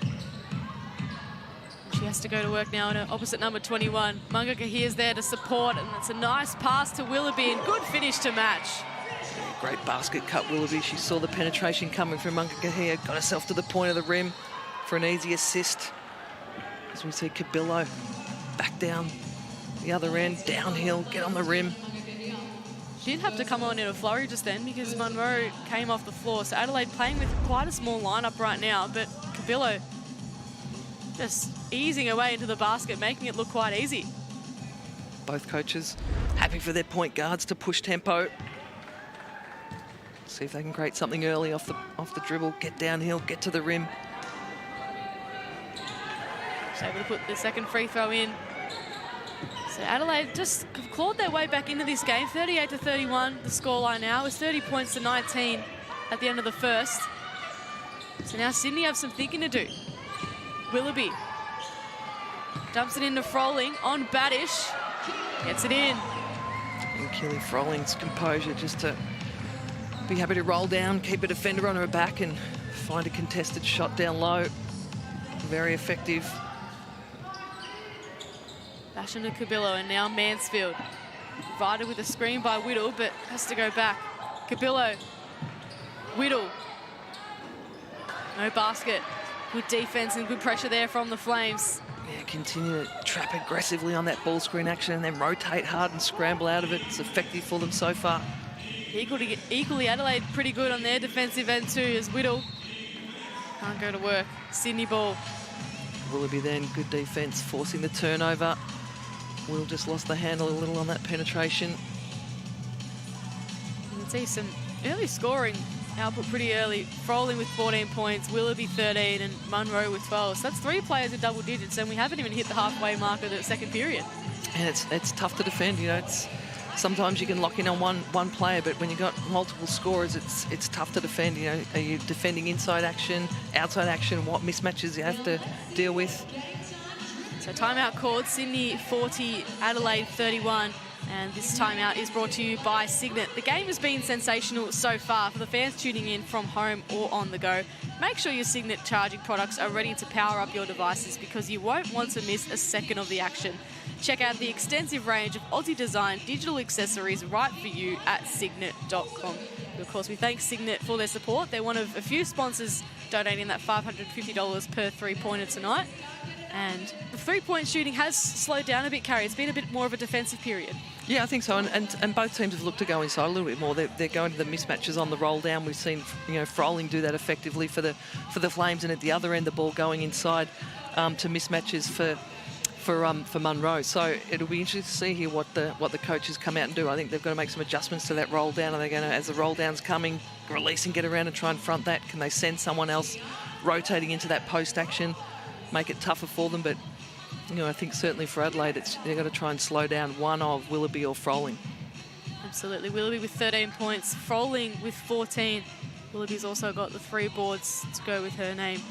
She has to go to work now in her opposite number 21. Mangakahia's there to support, and it's a nice pass to Willoughby and good finish to match. Yeah, great basket cut, Willoughby. She saw the penetration coming from Mangakahia, got herself to the point of the rim for an easy assist. As we see Cabillo back down the other end, downhill, get on the rim. She didn't have to come on in a flurry just then because Munro came off the floor. So Adelaide playing with quite a small lineup right now, but Cubillo just easing away into the basket, making it look quite easy. Both coaches happy for their point guards to push tempo. See if they can create something early off the dribble, get downhill, get to the rim. Just able to put the second free throw in. So Adelaide just clawed their way back into this game. 38-31, the scoreline now. It was 30 points to 19 at the end of the first. So now Sydney have some thinking to do. Willoughby dumps it into Froling on Badish. Gets it in. And killing Froling's composure just to be happy to roll down, keep a defender on her back and find a contested shot down low. Very effective. Basham to Cubillo, and now Mansfield. Provided with a screen by Whittle, but has to go back. Cubillo, Whittle. No basket. Good defense and good pressure there from the Flames. Yeah, continue to trap aggressively on that ball screen action and then rotate hard and scramble out of it. It's effective for them so far. Equally Adelaide pretty good on their defensive end too, as Whittle can't go to work. Sydney ball. Willoughby then, good defense, forcing the turnover. Will just lost the handle a little on that penetration. You can see some early scoring output pretty early. Froling with 14 points, Willoughby 13 and Munro with 12. So that's 3 players in double digits and we haven't even hit the halfway mark of the second period. And it's tough to defend, you know. Sometimes you can lock in on one player, but when you've got multiple scorers, it's tough to defend. You know, are you defending inside action, outside action? What mismatches you have to deal with? So timeout called, Sydney 40, Adelaide 31. And this timeout is brought to you by Cygnett. The game has been sensational so far for the fans tuning in from home or on the go. Make sure your Cygnett charging products are ready to power up your devices because you won't want to miss a second of the action. Check out the extensive range of Aussie-designed digital accessories right for you at cygnett.com. Of course, we thank Cygnett for their support. They're one of a few sponsors donating that $550 per three-pointer tonight. And the three-point shooting has slowed down a bit, Carrie. It's been a bit more of a defensive period. Yeah, I think so. And both teams have looked to go inside a little bit more. They're going to the mismatches on the roll down. We've seen, you know, Froling do that effectively for the Flames, and at the other end, the ball going inside to mismatches for Munro. So it'll be interesting to see here what the coaches come out and do. I think they've got to make some adjustments to that roll down. Are they going to, as the roll down's coming, release and get around and try and front that? Can they send someone else rotating into that post action, make it tougher for them? But you know, I think certainly for Adelaide, they've got to try and slow down one of Willoughby or Froling. Absolutely. Willoughby with 13 points, Froling with 14. Willoughby's also got the 3 boards to go with her name.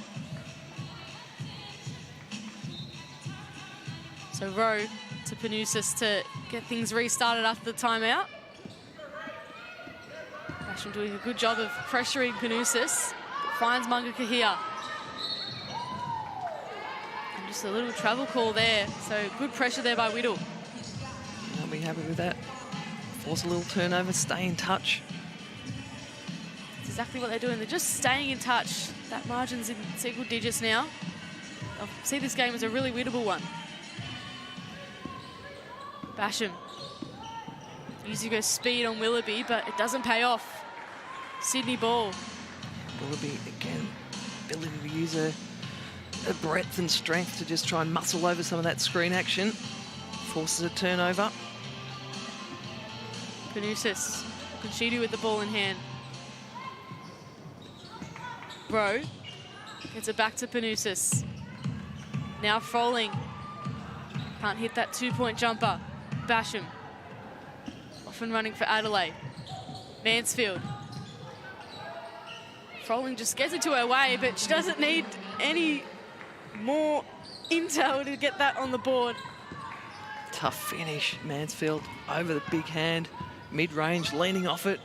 So Rowe to Panousis to get things restarted after the timeout. Basham doing a good job of pressuring Panousis. Finds Munga Kahia. And just a little travel call there. So good pressure there by Whittle. I'll be happy with that. Force a little turnover, stay in touch. That's exactly what they're doing. They're just staying in touch. That margin's in single digits now. They'll see this game as a really winnable one. Basham. Easy to go speed on Willoughby, but it doesn't pay off. Sydney ball. Willoughby, again, ability to use a breadth and strength to just try and muscle over some of that screen action. Forces a turnover. Panousis. Conchidi with the ball in hand. Rowe gets it back to Panousis. Now Froling. Can't hit that 2-point jumper. Basham. Often running for Adelaide. Mansfield. Froling just gets into her way, but she doesn't need any more intel to get that on the board. Tough finish. Mansfield over the big hand. Mid-range, leaning off it.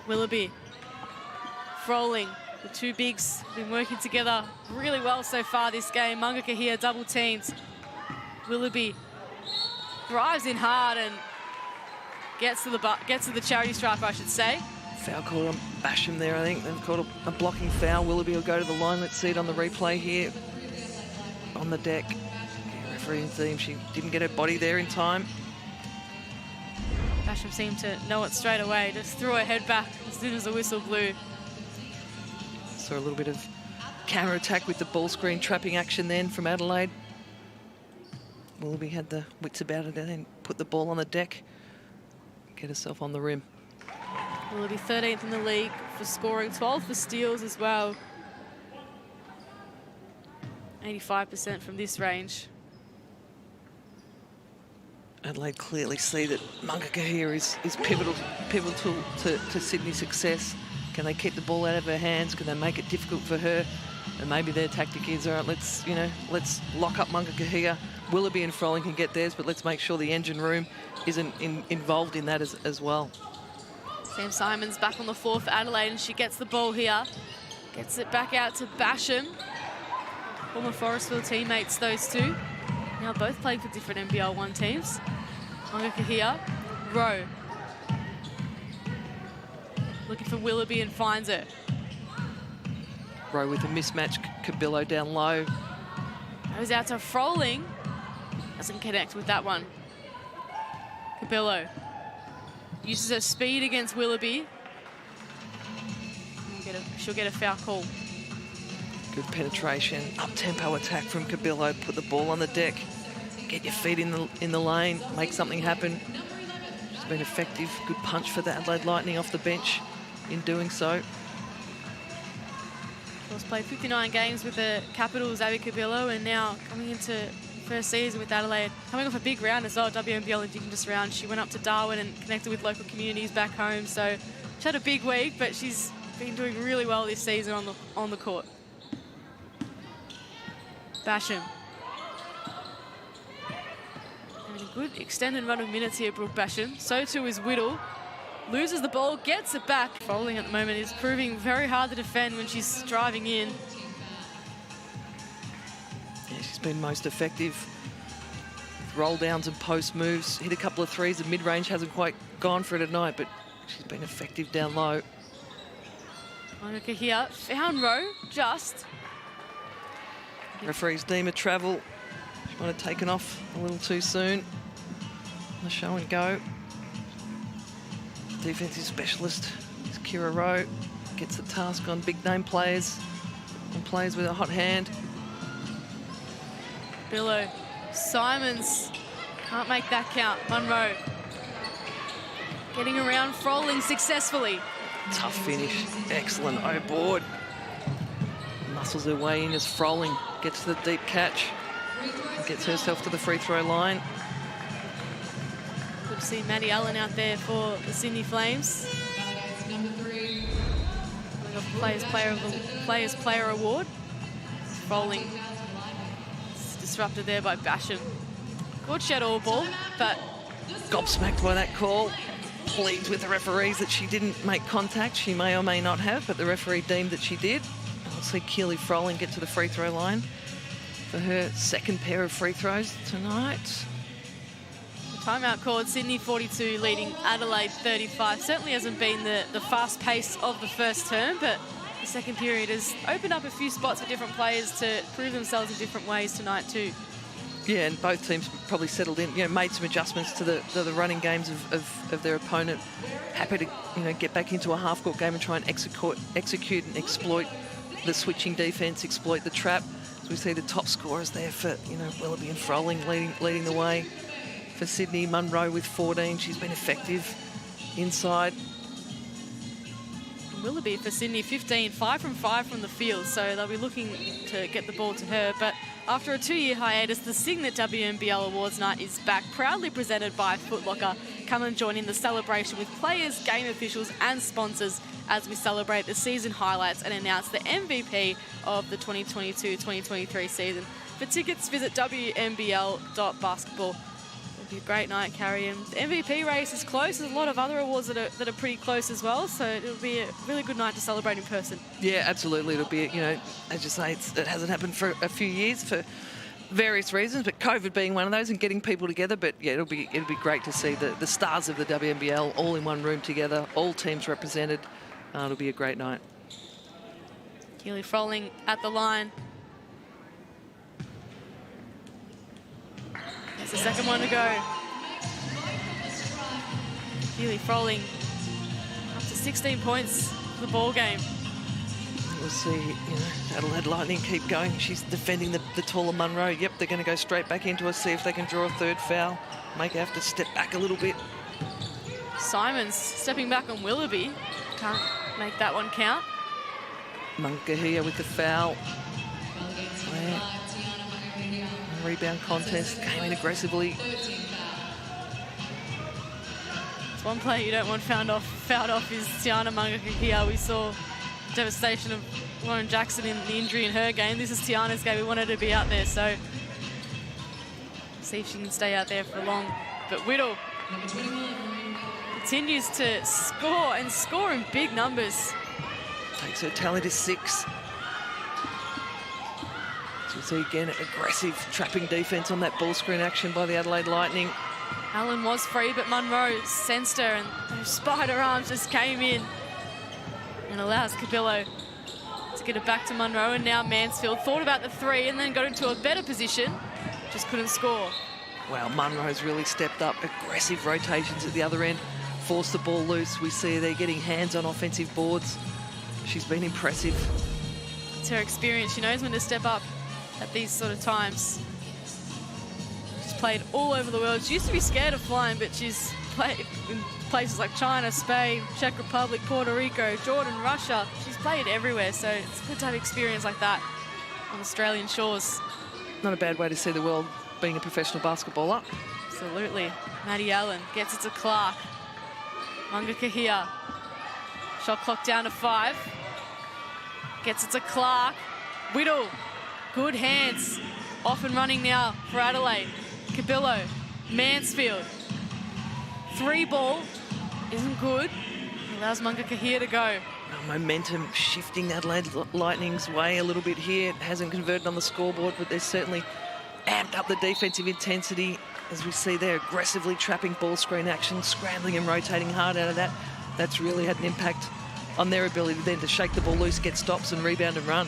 Willoughby. Froling. The 2 bigs have been working together really well so far this game. Munga Kahia double teams. Willoughby drives in hard and gets to the charity stripe, I should say. Foul called on Basham there, I think. They've called a blocking foul. Willoughby will go to the line. Let's see it on the replay here. On the deck. Refereeing team, she didn't get her body there in time. Basham seemed to know it straight away, just threw her head back as soon as the whistle blew. Saw a little bit of counter attack with the ball screen trapping action then from Adelaide. Willoughby had the wits about it and then put the ball on the deck, get herself on the rim. Willoughby 13th in the league for scoring, 12th for steals as well. 85% from this range. Adelaide clearly see that Mungaka here is pivotal to Sydney's success. Can they keep the ball out of her hands? Can they make it difficult for her? And maybe their tactic is, all right, let's lock up Mungaka here. Willoughby and Froling can get theirs, but let's make sure the engine room isn't involved in that as well. Sam Simons back on the floor for Adelaide, and she gets the ball here. Gets it back out to Basham. Former Forestville teammates, those two. Now both playing for different NBL 1 teams. Mungaka here. Rowe. Looking for Willoughby and finds it. Rowe with a mismatch. Cabillo down low. Goes out to Froling. Doesn't connect with that one. Cabillo uses her speed against Willoughby. She'll get a foul call. Good penetration, up-tempo attack from Cabillo. Put the ball on the deck. Get your feet in the lane. Make something happen. She's been effective. Good punch for the Adelaide Lightning off the bench in doing so. She's played 59 games with the Capitals, Abby Cabillo, and now coming into first season with Adelaide. Coming off a big round as well, WNBL Indigenous round. She went up to Darwin and connected with local communities back home. So she had a big week, but she's been doing really well this season on the court. Basham. Having a good extended run of minutes here, Brooke Basham. So too is Whittle. Loses the ball, gets it back. Froling at the moment is proving very hard to defend when she's driving in. Yeah, she's been most effective. Roll downs and post moves. Hit a couple of threes. The mid-range hasn't quite gone for it tonight, but she's been effective down low. Mungaka here. Found Rowe, just. Referees deem a travel. She might have taken off a little too soon. The show and go. Defensive specialist is Kira Rowe. Gets the task on big name players and players with a hot hand. Billow. Simons can't make that count. Munro getting around Froling successfully. Tough finish. Excellent O-board. Muscles her way in as Froling gets the deep catch and gets herself to the free throw line. Good to see Maddie Allen out there for the Sydney Flames. Players Player Award. Froling disrupted there by Basham. Good shed all ball, but Gobsmacked by that call. Pleased with the referees that she didn't make contact. She may or may not have, but the referee deemed that she did. We'll see Keely Froling get to the free throw line for her second pair of free throws tonight. Timeout called. Sydney 42 leading Adelaide 35. Certainly hasn't been the fast pace of the first term, but the second period has opened up a few spots for different players to prove themselves in different ways tonight too. Yeah, and both teams probably settled in, made some adjustments to the running games of their opponent. Happy to, get back into a half-court game and try and execute and exploit the switching defence, exploit the trap. So we see the top scorers there for, Willoughby and Froling leading the way. For Sydney, Munro with 14. She's been effective inside. Willoughby for Sydney, 15, 5 from 5 from the field, so they'll be looking to get the ball to her. But after a 2-year hiatus, the Cygnett WNBL Awards Night is back, proudly presented by Foot Locker. Come and join in the celebration with players, game officials and sponsors as we celebrate the season highlights and announce the MVP of the 2022-2023 season. For tickets, visit WNBL.basketbol. It'll be a great night, Carrie. And the MVP race is close. There's a lot of other awards that are pretty close as well, so it'll be a really good night to celebrate in person. Yeah, absolutely. It'll be, as you say, it hasn't happened for a few years for various reasons, but COVID being one of those and getting people together. But yeah, it'll be great to see the stars of the WNBL all in one room together, all teams represented. It'll be a great night. Keely Froling at the line. There's the second one to go. Keely Froling up to 16 points for the ball game. We'll see, Adelaide Lightning keep going. She's defending the taller Munro. Yep, they're going to go straight back into her, see if they can draw a third foul. Make her have to step back a little bit. Simons stepping back on Willoughby. Can't make that one count. Munkahia with the foul. Rebound contest, came in aggressively. It's one player you don't want fouled off is Tiana Munkahia. We saw devastation of Lauren Jackson in the injury in her game. This is Tiana's game. We want her to be out there, so see if she can stay out there for long. But Whittle continues to score and score in big numbers. Takes her tally to 6. So you see again, aggressive trapping defense on that ball screen action by the Adelaide Lightning. Allen was free, but Munro sensed her, and those spider arms just came in and allows Cabillo to get it back to Munro. And now Mansfield thought about the 3 and then got into a better position, just couldn't score. Wow, Munro's really stepped up. Aggressive rotations at the other end, forced the ball loose. We see her there getting hands on offensive boards. She's been impressive. It's her experience. She knows when to step up at these sort of times. She's played all over the world. She used to be scared of flying, but she's played in places like China, Spain, Czech Republic, Puerto Rico, Jordan, Russia. She's played everywhere, so it's good to have experience like that on Australian shores. Not a bad way to see the world being a professional basketballer. Absolutely. Maddie Allen gets it to Clark. Munga Kahia. Shot clock down to 5. Gets it to Clark. Whittle. Good hands. Off and running now for Adelaide. Cabillo. Mansfield. 3 ball. Isn't good. Allows Munga Kahia to go. Momentum shifting Adelaide Lightning's way a little bit here. It hasn't converted on the scoreboard, but they're certainly amped up the defensive intensity. As we see there, aggressively trapping ball screen action, scrambling and rotating hard out of that. That's really had an impact on their ability then to shake the ball loose, get stops and rebound and run.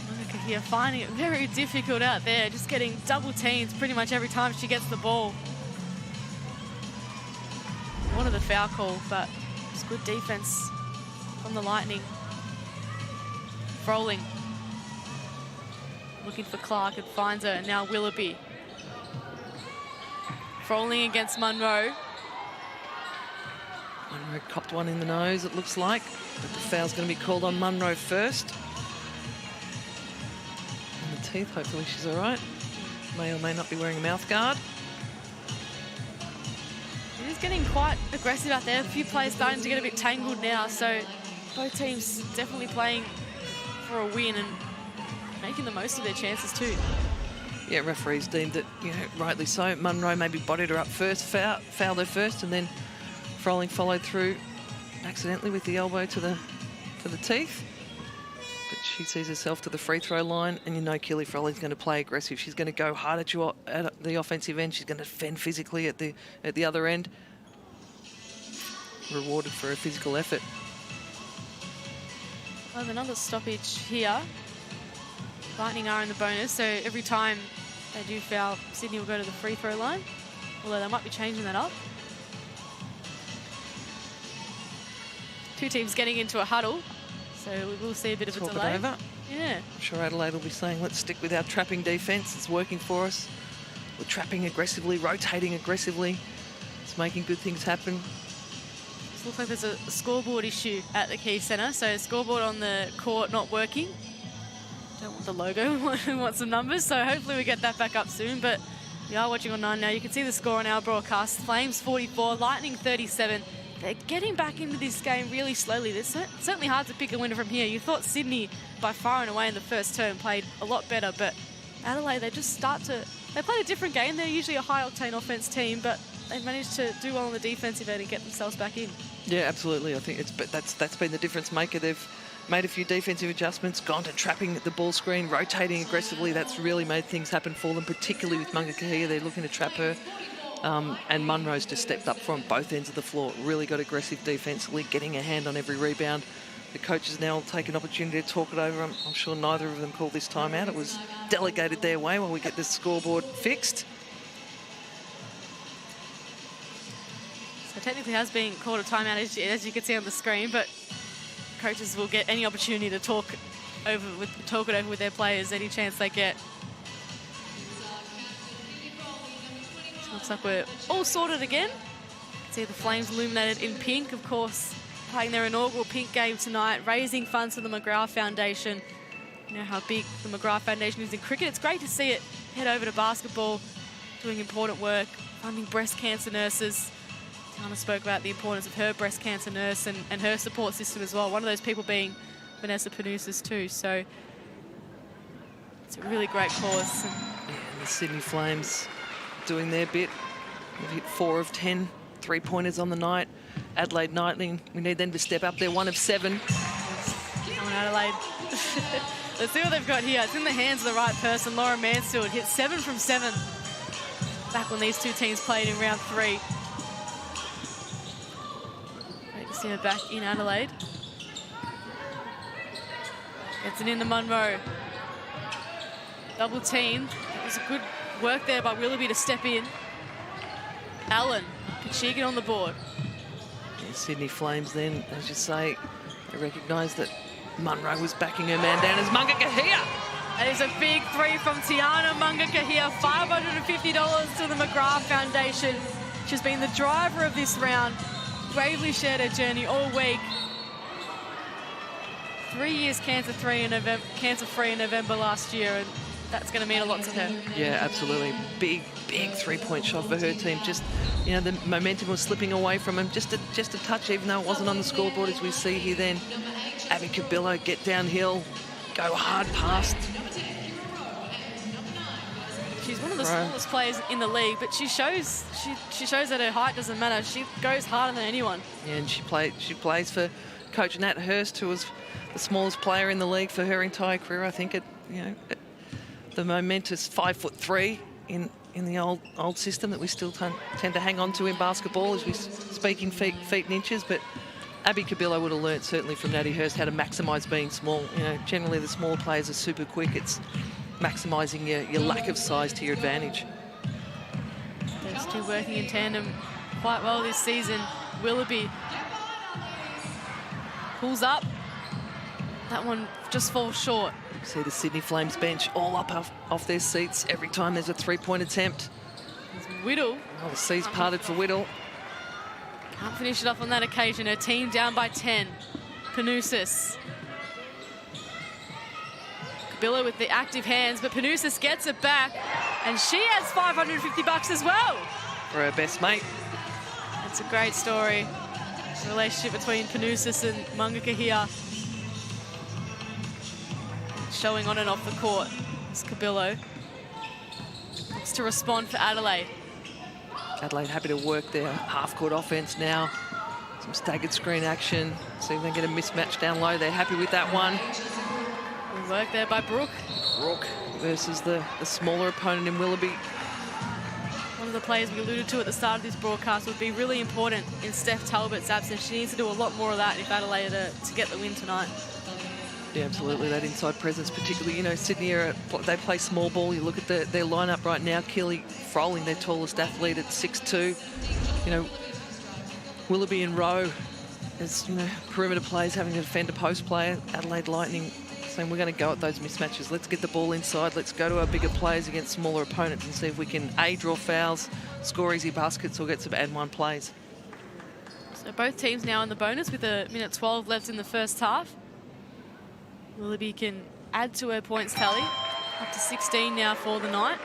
Monica here finding it very difficult out there, just getting double teams pretty much every time she gets the ball. Wanted the foul call, but it's good defense from the Lightning. Froling. Looking for Clark and finds her, and now Willoughby. Froling against Munro. Munro copped one in the nose, it looks like. But the foul's going to be called on Munro first. On the teeth, hopefully she's all right. May or may not be wearing a mouth guard. It is getting quite aggressive out there. A few players starting to get a bit tangled now, so both teams definitely playing for a win and making the most of their chances too. Yeah, referees deemed it, rightly so. Munro maybe bodied her up first, fouled her first, and then Froling followed through accidentally with the elbow to the teeth. But she sees herself to the free throw line, and Keely Froling's going to play aggressive. She's going to go hard at you at the offensive end. She's going to defend physically at the other end. Rewarded for her physical effort. Well, another stoppage here. Lightning are in the bonus, so every time they do foul, Sydney will go to the free throw line, although they might be changing that up. Two teams getting into a huddle, so we will see a bit of a delay. Talk it over. Yeah. I'm sure Adelaide will be saying, let's stick with our trapping defence. It's working for us. We're trapping aggressively, rotating aggressively. It's making good things happen. It looks like there's a scoreboard issue at the Quaycentre, so scoreboard on the court not working. Don't want the logo, we want some numbers, so hopefully we get that back up soon. But we are watching on 9 now. You can see the score on our broadcast. Flames 44, Lightning 37. They're getting back into this game really slowly. It's certainly hard to pick a winner from here. You thought Sydney, by far and away in the first term, played a lot better, but Adelaide, they just they played a different game. They're usually a high-octane offense team, but they've managed to do well on the defensive end and get themselves back in. Yeah, absolutely. I think that's been the difference maker. They've made a few defensive adjustments, gone to trapping the ball screen, rotating aggressively. That's really made things happen for them, particularly with Munga Kahia. They're looking to trap her. And Munro's just stepped up from both ends of the floor. Really got aggressive defensively, getting a hand on every rebound. The coaches now take an opportunity to talk it over. I'm sure neither of them called this timeout. It was delegated their way while we get this scoreboard fixed. So technically has been called a timeout, as you can see on the screen, but coaches will get any opportunity to talk it over with their players any chance they get. So looks like we're all sorted again. See the Flames illuminated in pink, of course, playing their inaugural pink game tonight, raising funds for the McGrath Foundation. You know how big the McGrath Foundation is in cricket. It's great to see it head over to basketball, doing important work, funding breast cancer nurses. Tiana spoke about the importance of her breast cancer nurse and her support system as well. One of those people being Vanessa Panousis too. So it's a really great cause. Yeah, and the Sydney Flames doing their bit. They've hit 4 of 10 3-pointers on the night. Adelaide Nightling, we need them to step up. They're 1 of 7. Come on, Adelaide. Let's see what they've got here. It's in the hands of the right person. Laura Mansfield hit 7 from 7 back when these two teams played in round 3. Great to see her back in Adelaide. Gets it in the Munro. Double team. That was a good work there by Willoughby to step in. Allen, can she get on the board? Yeah, Sydney Flames then, as you say, they recognised that Munro was backing her man down as Munga Kahia. That is a big 3 from Tiana Munga Kahia. $550 to the McGrath Foundation. She's been the driver of this round. Bravely shared her journey all week. 3 years cancer-free in November last year, and that's going to mean a lot to her. Yeah, absolutely. Big 3-point shot for her team. Just, you know, the momentum was slipping away from him. Just a touch, even though it wasn't on the scoreboard, as we see here then. Abby Cabillo get downhill, go hard past. She's one of the smallest players in the league, but she shows that her height doesn't matter. She goes harder than anyone. Yeah, and she plays for Coach Nat Hurst, who was the smallest player in the league for her entire career. I think the momentous 5'3" in the old system that we still tend to hang on to in basketball as we speak in feet and inches. But Abby Cabillo would have learnt certainly from Natty Hurst how to maximise being small. You know, generally the smaller players are super quick. It's maximising your lack of size to your advantage. Those two working in tandem quite well this season. Willoughby pulls up. That one just falls short. See the Sydney Flames bench all up off their seats every time there's a 3-point attempt. There's Whittle. Oh, the seas parted for Whittle. Can't finish it off on that occasion. Her team down by 10. Panousis. Cabillo with the active hands, but Panousis gets it back, and she has $550 as well. For her best mate. That's a great story. The relationship between Panousis and Munga Kahia. Showing on and off the court. It's Cabillo. Looks to respond for Adelaide. Adelaide happy to work their half-court offense now. Some staggered screen action. See if they get a mismatch down low. They're happy with that one. Good work there by Brooke. Brooke versus the smaller opponent in Willoughby. One of the players we alluded to at the start of this broadcast would be really important in Steph Talbot's absence. She needs to do a lot more of that if Adelaide are to get the win tonight. Yeah, absolutely. That inside presence, particularly, you know, Sydney, they play small ball. You look at their lineup right now. Keely Froling, their tallest athlete at 6'2". You know, Willoughby and Rowe, as, you know, perimeter players having to defend a post player. Adelaide Lightning saying we're going to go at those mismatches. Let's get the ball inside. Let's go to our bigger players against smaller opponents and see if we can, A, draw fouls, score easy baskets, or get some and-one plays. So both teams now in the bonus with a minute 12 left in the first half. Willoughby can add to her points tally. Up to 16 now for the night.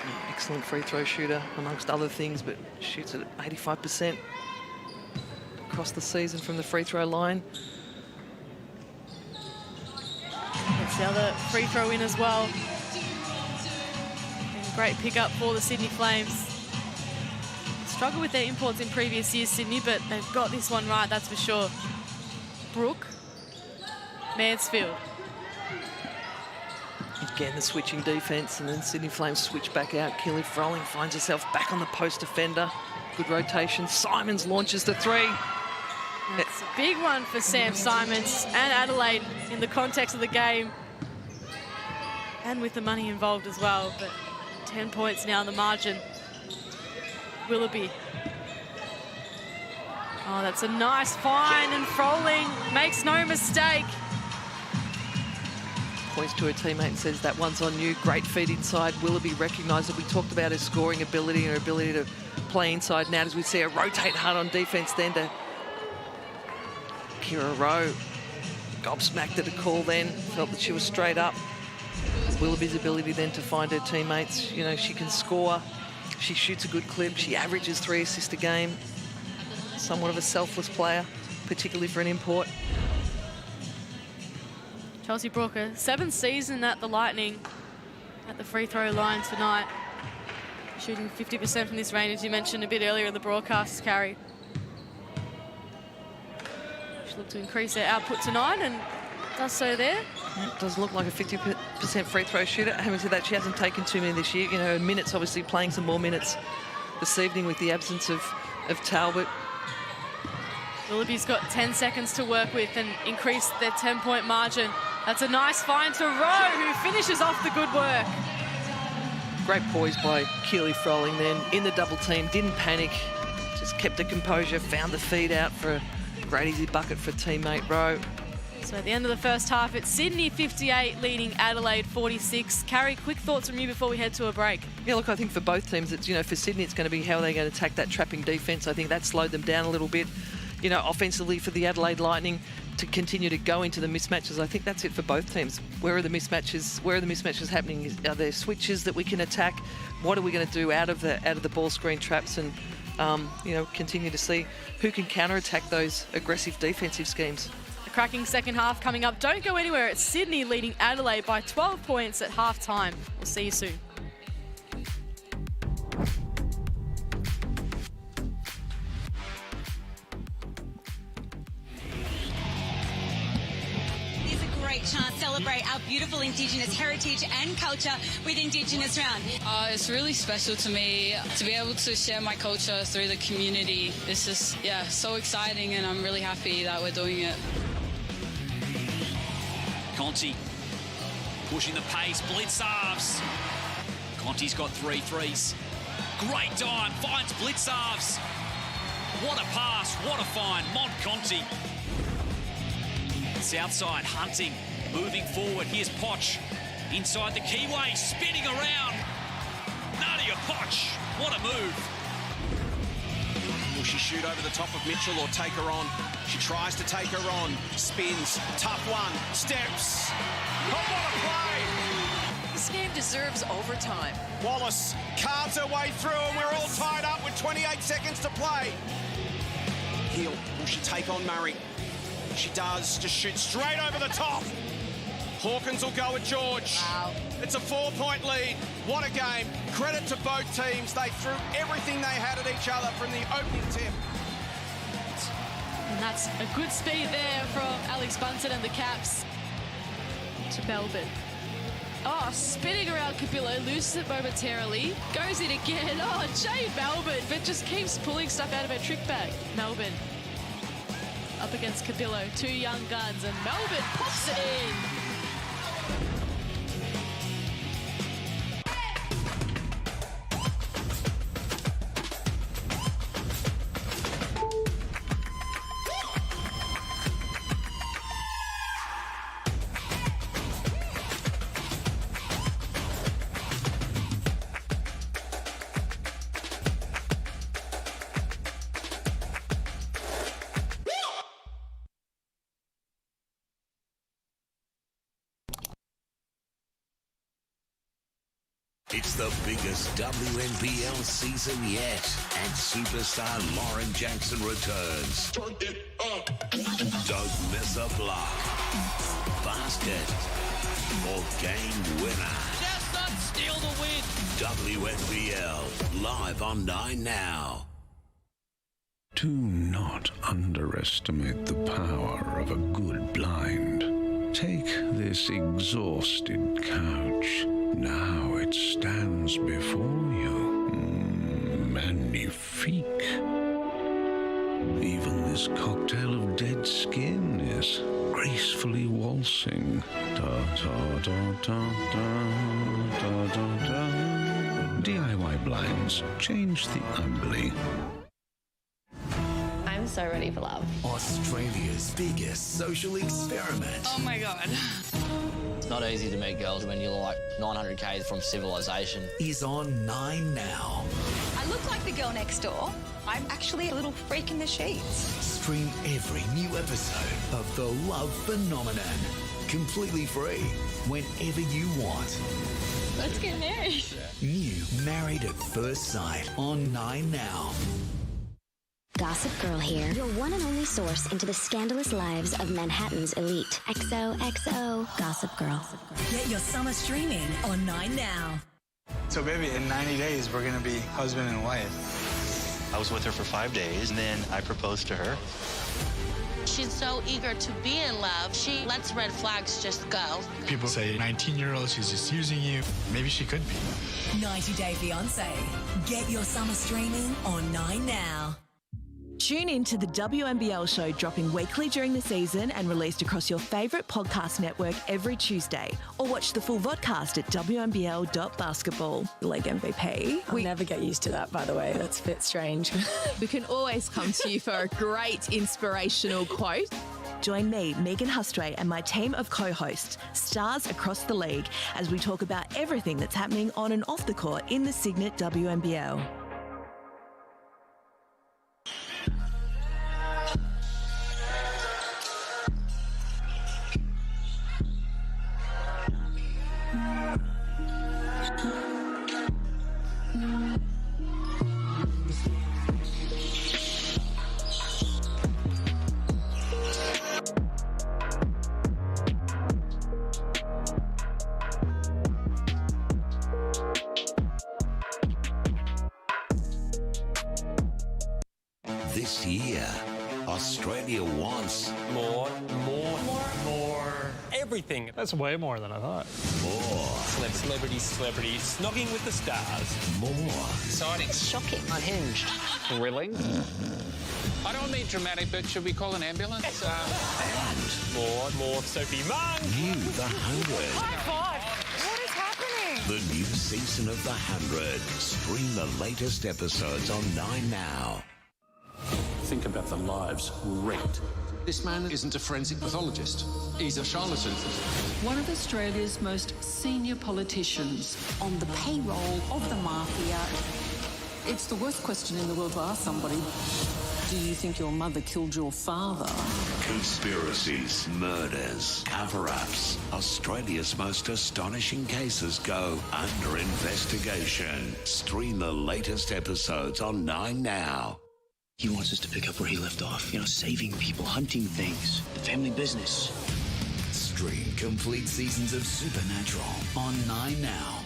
Yeah, excellent free throw shooter, amongst other things, but shoots at 85% across the season from the free throw line. That's the other free throw in as well. And a great pickup for the Sydney Flames. Struggled with their imports in previous years, Sydney, but they've got this one right, that's for sure. Brooke. Mansfield. Again, the switching defense, and then Sydney Flames switch back out. Keely Froling finds herself back on the post defender. Good rotation. Simons launches the 3. It's a big one for Sam Simons and Adelaide in the context of the game. And with the money involved as well. But 10 points now on the margin. Willoughby. Oh, that's a nice find, and Froling makes no mistake. Points to her teammate and says, that one's on you. Great feed inside. Willoughby recognised it. We talked about her scoring ability and her ability to play inside. Now as we see her rotate hard on defence then to Kira Rowe. Gobsmacked at a call then. Felt that she was straight up. Willoughby's ability then to find her teammates. You know, she can score. She shoots a good clip. She averages 3 assists a game. Somewhat of a selfless player, particularly for an import. Chelsea Brooker, 7th season at the Lightning at the free throw line tonight. Shooting 50% from this range, as you mentioned a bit earlier in the broadcast, Carrie. She looked to increase her output tonight and does so there. It does look like a 50% free throw shooter. Having said that, she hasn't taken too many this year. You know, minutes, obviously playing some more minutes this evening with the absence of Talbot. Willoughby's got 10 seconds to work with and increase their 10-point margin. That's a nice find to Rowe, who finishes off the good work. Great poise by Keely Froling then in the double team, didn't panic, just kept her composure, found the feed out for a great easy bucket for teammate Rowe. So at the end of the first half, it's Sydney 58 leading Adelaide 46. Carrie, quick thoughts from you before we head to a break. Yeah, look, I think for both teams, it's, you know, for Sydney, it's going to be how they're going to attack that trapping defence. I think that slowed them down a little bit. You know, offensively for the Adelaide Lightning to continue to go into the mismatches. I think that's it for both teams. Where are the mismatches? Where are the mismatches happening? Are there switches that we can attack? What are we going to do out of the ball screen traps and you know, continue to see who can counter-attack those aggressive defensive schemes. A cracking second half coming up. Don't go anywhere. It's Sydney leading Adelaide by 12 points at half-time. We'll see you soon. Chance to celebrate our beautiful Indigenous heritage and culture with Indigenous Round. It's really special to me to be able to share my culture through the community. It's just, yeah, so exciting, and I'm really happy that we're doing it. Conti pushing the pace, Blitzarves. Conti's got 3 threes. Great dime, finds Blitzarves. What a pass, what a find, Mont Conti. Southside, Hunting, moving forward. Here's Poch, inside the keyway, spinning around. Nadia Poch, what a move. Will she shoot over the top of Mitchell or take her on? She tries to take her on, spins, tough one, steps. Oh, what a play! This game deserves overtime. Wallace carves her way through, and we're all tied up with 28 seconds to play. Hill, will she take on Murray? She does, just shoot straight over the top. Hawkins will go at George. Wow. It's a 4-point lead. What a game. Credit to both teams. They threw everything they had at each other from the opening tip. And that's a good speed there from Alex Bunton and the Caps to Melbourne. Oh, spinning around Cabillo, loses it momentarily, goes in again. Oh, Jade Melbourne, but just keeps pulling stuff out of her trick bag. Melbourne up against Cabillo, 2 young guns, and Melbourne pops it in. It's the biggest WNBL season yet, and superstar Lauren Jackson returns. Turn it up. Don't miss a block, basket, or game winner. Just not steal the win. WNBL, live on 9 Now. Do not underestimate the power of a good blind. Take this exhausted couch. Now it stands before you. Magnifique. Even this cocktail of dead skin is gracefully waltzing. Da da da da da da da da. DIY blinds change the ugly. I'm so ready for love. Australia's biggest social experiment. Oh my God. It's not easy to meet girls when you're like 900 k's from civilization. Is on 9 now. I look like the girl next door. I'm actually a little freak in the sheets. Stream every new episode of The Love Phenomenon. Completely free, whenever you want. Let's get married. New Married at First Sight on 9 now. Gossip Girl here, your one and only source into the scandalous lives of Manhattan's elite. XOXO Gossip Girl. Get your summer streaming on 9 now. So baby, in 90 days, we're gonna be husband and wife. I was with her for 5 days, and then I proposed to her. She's so eager to be in love, she lets red flags just go. People say 19-year-old, she's just using you. Maybe she could be. 90 Day Fiancé. Get your summer streaming on 9 now. Tune in to the WNBL show, dropping weekly during the season and released across your favourite podcast network every Tuesday. Or watch the full vodcast at WNBL.basketbol. League MVP. I'll never get used to that, by the way. That's a bit strange. We can always come to you for a great inspirational quote. Join me, Megan Hustray, and my team of co-hosts, stars across the league, as we talk about everything that's happening on and off the court in the Cygnett WNBL. This year, Australia wants more. Everything. That's way more than I thought. More. Celebrities, snogging with the stars. More. Exciting. Shocking. Unhinged. Thrilling. I don't mean dramatic, but should we call an ambulance? And more Sophie Monk. New The 100. High five. What is happening? The new season of The 100. Stream the latest episodes on 9 now. Think about the lives wrecked. This man isn't a forensic pathologist. He's a charlatan. One of Australia's most senior politicians on the payroll of the mafia. It's the worst question in the world to ask somebody. Do you think your mother killed your father? Conspiracies, murders, cover-ups. Australia's most astonishing cases go under investigation. Stream the latest episodes on 9 now. He wants us to pick up where he left off. You know, saving people, hunting things, the family business. Stream complete seasons of Supernatural on 9 now.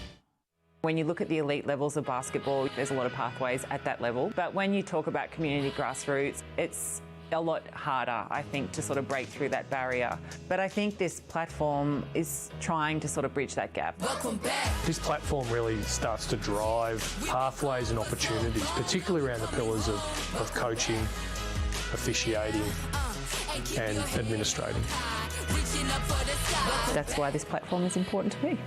When you look at the elite levels of basketball, there's a lot of pathways at that level. But when you talk about community grassroots, it's a lot harder, I think, to sort of break through that barrier. But I think this platform is trying to sort of bridge that gap. Welcome back. This platform really starts to drive pathways and opportunities, particularly around the pillars of coaching, officiating and administrating. That's why this platform is important to me.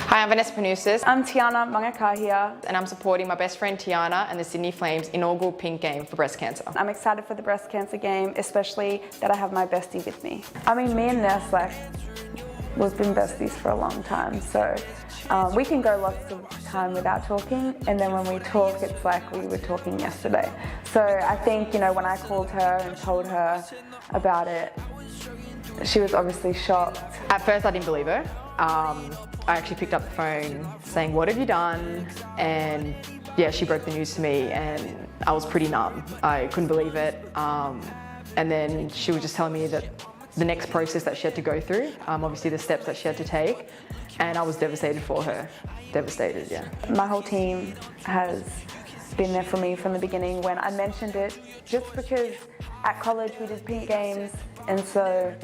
Hi, I'm Vanessa Panousis. I'm Tiana Mangakahia, and I'm supporting my best friend Tiana and the Sydney Flames inaugural pink game for breast cancer. I'm excited for the breast cancer game, especially that I have my bestie with me. I mean, me and Ness, we've been besties for a long time, so we can go lots of time without talking, and then when we talk, it's like we were talking yesterday. So I think, when I called her and told her about it, she was obviously shocked. At first, I didn't believe her. I actually picked up the phone saying, "What have you done?" And yeah, she broke the news to me, and I was pretty numb. I couldn't believe it. And then she was just telling me that the next process that she had to go through, obviously the steps that she had to take. And I was devastated for her. Devastated, yeah. My whole team has been there for me from the beginning. When I mentioned it, just because at college we did pink games, and so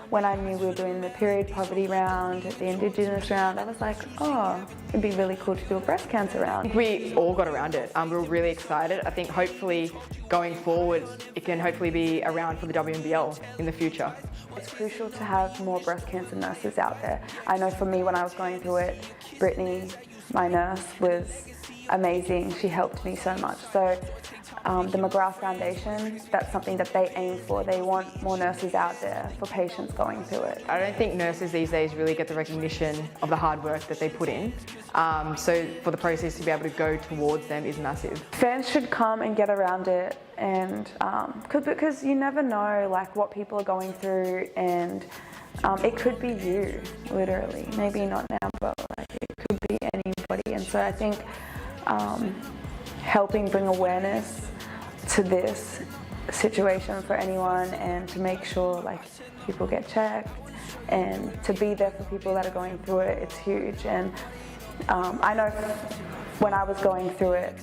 when I knew we were doing the period poverty round, the Indigenous round, I was like, oh, it'd be really cool to do a breast cancer round. We all got around it. We were really excited. I think hopefully going forward, it can hopefully be around for the WNBL in the future. It's crucial to have more breast cancer nurses out there. I know for me, when I was going through it, Brittany, my nurse, was amazing. She helped me so much. So the McGrath Foundation, that's something that they aim for. They want more nurses out there for patients going through it. I don't think nurses these days really get the recognition of the hard work that they put in. So for the process to be able to go towards them is massive. Fans should come and get around it, and because you never know like what people are going through, and it could be you, literally. Maybe not now, but like it could be anybody. And so I think helping bring awareness to this situation for anyone, and to make sure like people get checked, and to be there for people that are going through it, it's huge. And I know when I was going through it,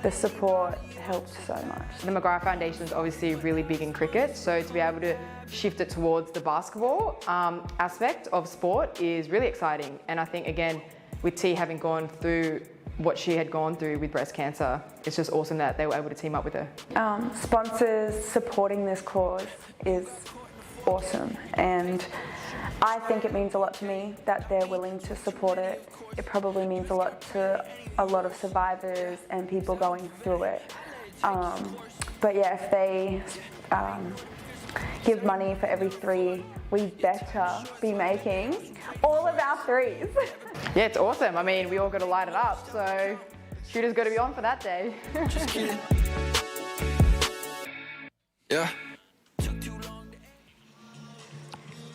the support helped so much. The McGrath Foundation is obviously really big in cricket, so to be able to shift it towards the basketball aspect of sport is really exciting. And I think, again, with T having gone through what she had gone through with breast cancer, it's just awesome that they were able to team up with her. Sponsors supporting this cause is awesome, and I think it means a lot to me that they're willing to support it. It probably means a lot to a lot of survivors and people going through it. But yeah, if they give money for every 3, we better be making all of our 3s. Yeah, it's awesome. I mean, we all got to light it up, so shooters got to be on for that day. Just kidding. Yeah.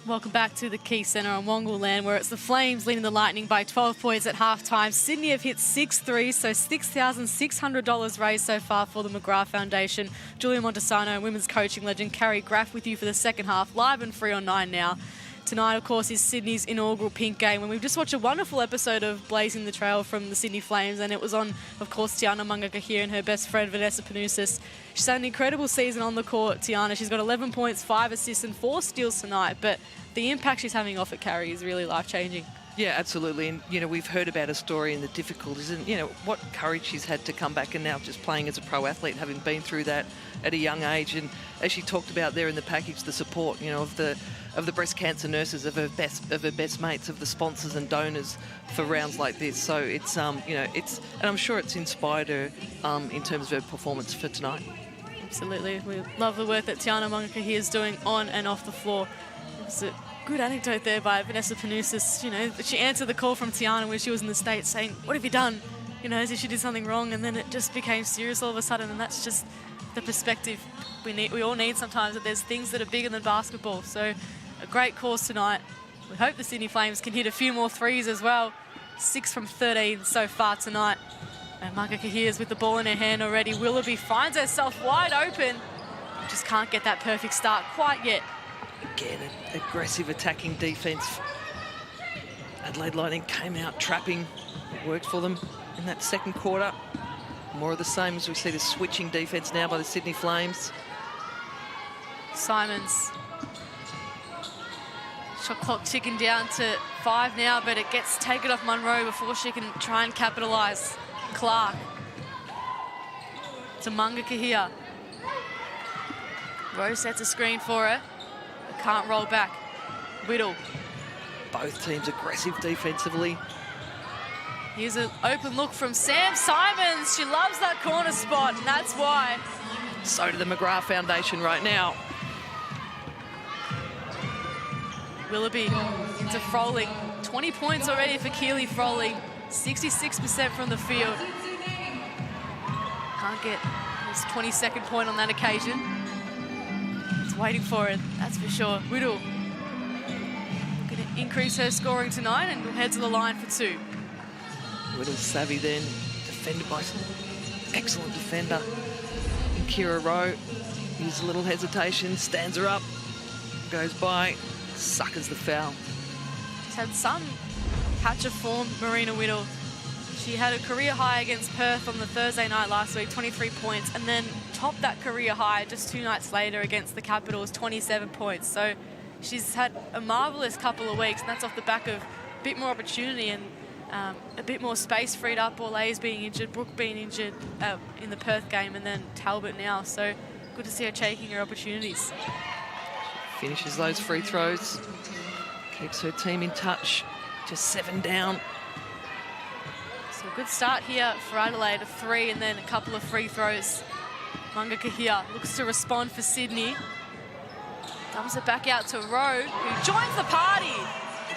Welcome back to the Quaycentre on Wongal land, where it's the Flames leading the Lightning by 12 points at halftime. Sydney have hit 6 threes, so $6,600 raised so far for the McGrath Foundation. Julia Montesano, women's coaching legend, Carrie Graff with you for the second half, live and free on 9 now. Tonight, of course, is Sydney's inaugural pink game, when we've just watched a wonderful episode of Blazing the Trail from the Sydney Flames, and it was on, of course, Tiana Mungakahia and her best friend, Vanessa Panousis. She's had an incredible season on the court, Tiana. She's got 11 points, 5 assists and 4 steals tonight, but the impact she's having off at Carrie is really life-changing. Yeah, absolutely. And, you know, we've heard about her story and the difficulties and, you know, what courage she's had to come back and now just playing as a pro athlete, having been through that at a young age. And as she talked about there in the package, the support, you know, of the breast cancer nurses, of her best mates, of the sponsors and donors for rounds like this. So it's, you know, it's, and I'm sure it's inspired her in terms of her performance for tonight. Absolutely. We love the work that Tiana Mungakahia is doing on and off the floor. It's a good anecdote there by Vanessa Panousis. You know, she answered the call from Tiana when she was in the States saying, "What have you done?" You know, as if she did something wrong, and then it just became serious all of a sudden, and that's just the perspective we all need sometimes, that there's things that are bigger than basketball. So a great cause tonight. We hope the Sydney Flames can hit a few more threes as well. 6 from 13 so far tonight. And Mungakahia's with the ball in her hand already. Willoughby finds herself wide open. Just can't get that perfect start quite yet. Again, an aggressive attacking defence. Adelaide Lightning came out trapping. It worked for them in that second quarter. More of the same as we see the switching defence now by the Sydney Flames. Simons. Shot clock ticking down to 5 now, but it gets taken off Munro before she can try and capitalise. Clark. To Mungakahia. Rose sets a screen for her. Can't roll back. Whittle. Both teams aggressive defensively. Here's an open look from Sam Simons. She loves that corner spot, and that's why. So do the McGrath Foundation right now. Willoughby into Froling. 20 points already for Keely Froling. 66% from the field. Can't get his 22nd point on that occasion. It's waiting for it, that's for sure. Whittle going to increase her scoring tonight and will head to the line for 2. Whittle savvy then, defended by some excellent defender. And Kira Rowe uses a little hesitation, stands her up, goes by, suckers the foul. She's had some patch of form, Marina Whittle. She had a career high against Perth on the Thursday night last week, 23 points, and then topped that career high just 2 nights later against the Capitals, 27 points. So she's had a marvellous couple of weeks, and that's off the back of a bit more opportunity and a bit more space freed up. Orlay's being injured, Brooke being injured in the Perth game, and then Talbot now. So good to see her taking her opportunities. Finishes those free throws, keeps her team in touch, just 7 down. So a good start here for Adelaide, a 3 and then a couple of free throws. Munga Kahia looks to respond for Sydney. Dumps it back out to Rowe, who joins the party.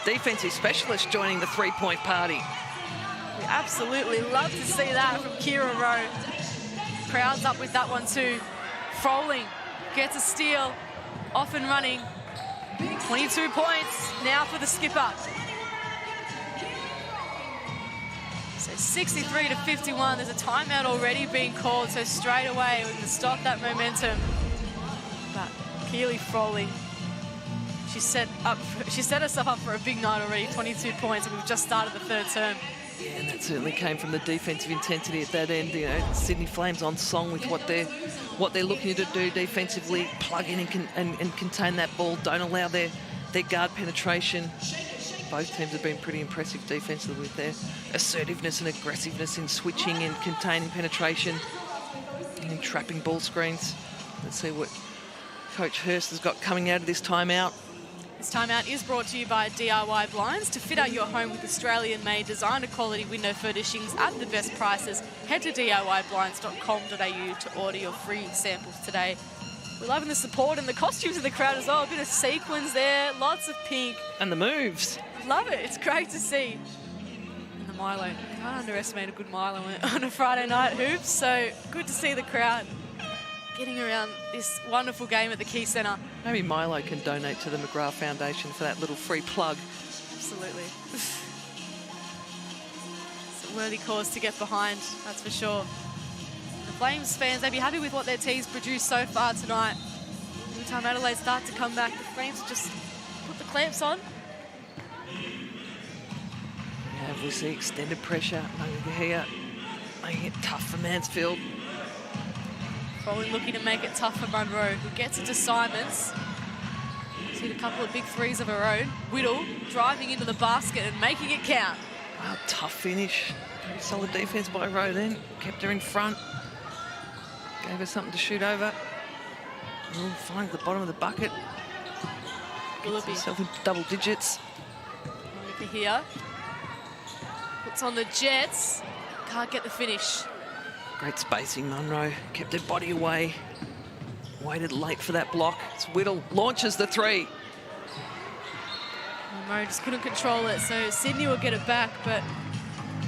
Defensive specialist joining the three-point party. We absolutely love to see that from Kira Rowe. Crowd's up with that one too. Froling gets a steal, off and running. 22 points now for the skipper. So 63 to 51. There's a timeout already being called, so straight away we can stop that momentum. But Keely Froling, she set herself up for a big night already. 22 points, and we've just started the third term. Yeah, and that certainly came from the defensive intensity at that end. You know, Sydney Flames on song with what they're looking to do defensively, plug in and contain that ball. Don't allow their guard penetration. Both teams have been pretty impressive defensively with their assertiveness and aggressiveness in switching and containing penetration and in trapping ball screens. Let's see what Coach Hurst has got coming out of this timeout. This timeout is brought to you by DIY Blinds. To fit out your home with Australian-made designer quality window furnishings at the best prices, head to DIYblinds.com.au to order your free samples today. We're loving the support and the costumes of the crowd as well. A bit of sequins there, lots of pink. And the moves. Love it, it's great to see. And the Milo, can't underestimate a good Milo on a Friday night hoops, so good to see the crowd getting around this wonderful game at the Quaycentre. Maybe Milo can donate to the McGrath Foundation for that little free plug. Absolutely. It's a worthy cause to get behind, that's for sure. The Flames fans, they'd be happy with what their team's produced so far tonight. Every time Adelaide start to come back, the Flames just put the clamps on. Yeah, we see extended pressure. Here, making it tough for Mansfield. Probably looking to make it tough for Munro, who gets it to Simons. She's hit a couple of big threes of her own. Whittle driving into the basket and making it count. Wow, tough finish. Very solid defense by Rowe then. Kept her in front. Gave her something to shoot over. Ooh, finds the bottom of the bucket. Gets herself into double digits. Monica here. Puts on the Jets. Can't get the finish. Great spacing, Munro. Kept her body away. Waited late for that block. It's Whittle. Launches the three. Munro just couldn't control it, so Sydney will get it back, but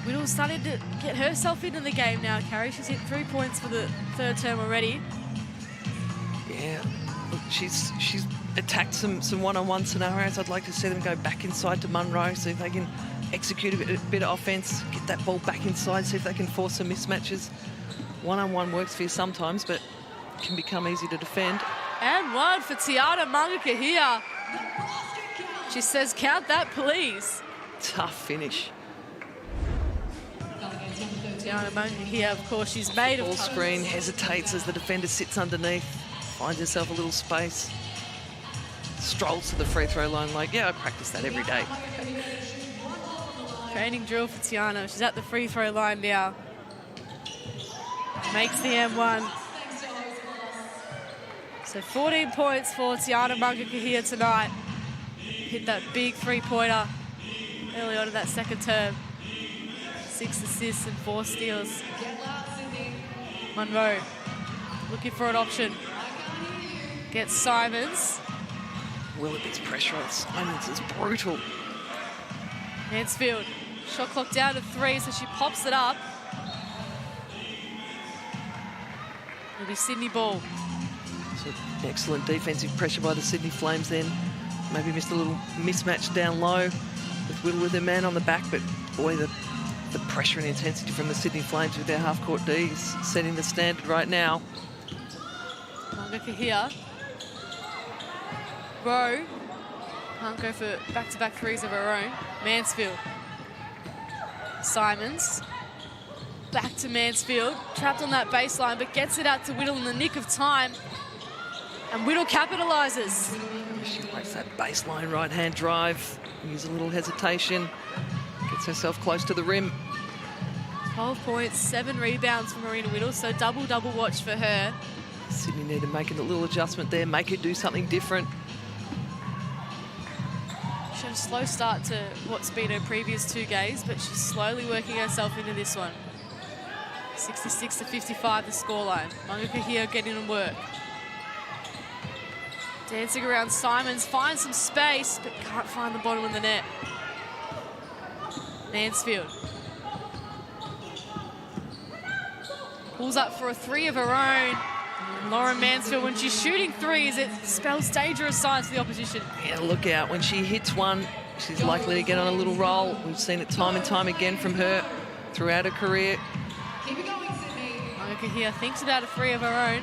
Whittle's started to get herself into the game now, Carrie. She's hit 3 points for the third term already. Yeah, look, she's attacked some one-on-one scenarios. I'd like to see them go back inside to Munro, see if they can execute a bit of offense, get that ball back inside, see if they can force some mismatches. One-on-one works for you sometimes, but can become easy to defend. And one for Tiana Mangaka here. She says, count that, please. Tough finish. Tiana Mangaka here, of course, she's made of... Ball screen, hesitates as the defender sits underneath, finds herself a little space, strolls to the free throw line like, yeah, I practice that every day. Training drill for Tiana. She's at the free throw line now. Makes the M1. So 14 points for Tiana Mangaka here tonight. Hit that big three-pointer early on in that second term. 6 assists and 4 steals. Munro looking for an option. Gets Simons. Willoughby's pressure on Simons is brutal. Mansfield, shot clock down to 3, so she pops it up. It'll be Sydney ball. So excellent defensive pressure by the Sydney Flames then. Maybe missed a little mismatch down low with Whittle with their man on the back, but boy, the pressure and intensity from the Sydney Flames with their half-court Ds setting the standard right now. Mangaka here. Rowe can't go for back-to-back threes of her own. Mansfield Simons. Back to Mansfield. Trapped on that baseline, but gets it out to Whittle in the nick of time. And Whittle capitalises. She likes that baseline right-hand drive. Use a little hesitation. Gets herself close to the rim. 12 points, 7 rebounds for Marina Whittle, so double watch for her. Sydney need to make a little adjustment there, make her do something different. She had a slow start to what's been her previous 2 games, but she's slowly working herself into this one. 66-55 the scoreline. Mangaka here getting to work. Dancing around Simons, finds some space, but can't find the bottom of the net. Mansfield. Pulls up for a 3 of her own. And Lauren Mansfield, when she's shooting threes, it spells dangerous signs for the opposition. Yeah, look out. When she hits one, she's likely to get on a little roll. We've seen it time and time again from her throughout her career. Mangaka here thinks about a 3 of her own.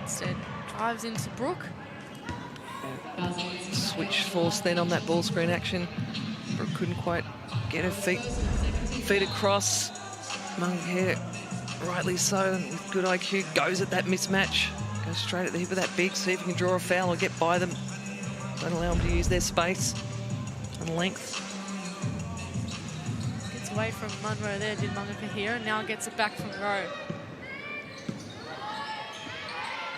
Instead, drives into Brooke. Switch force then on that ball screen action. Brooke couldn't quite get her feet across. Mangaka here, rightly so, and with good IQ, goes at that mismatch. Goes straight at the hip of that big, see if he can draw a foul or get by them. Don't allow them to use their space and length. Gets away from Munro there, did Mangaka here, and now gets it back from Rowe.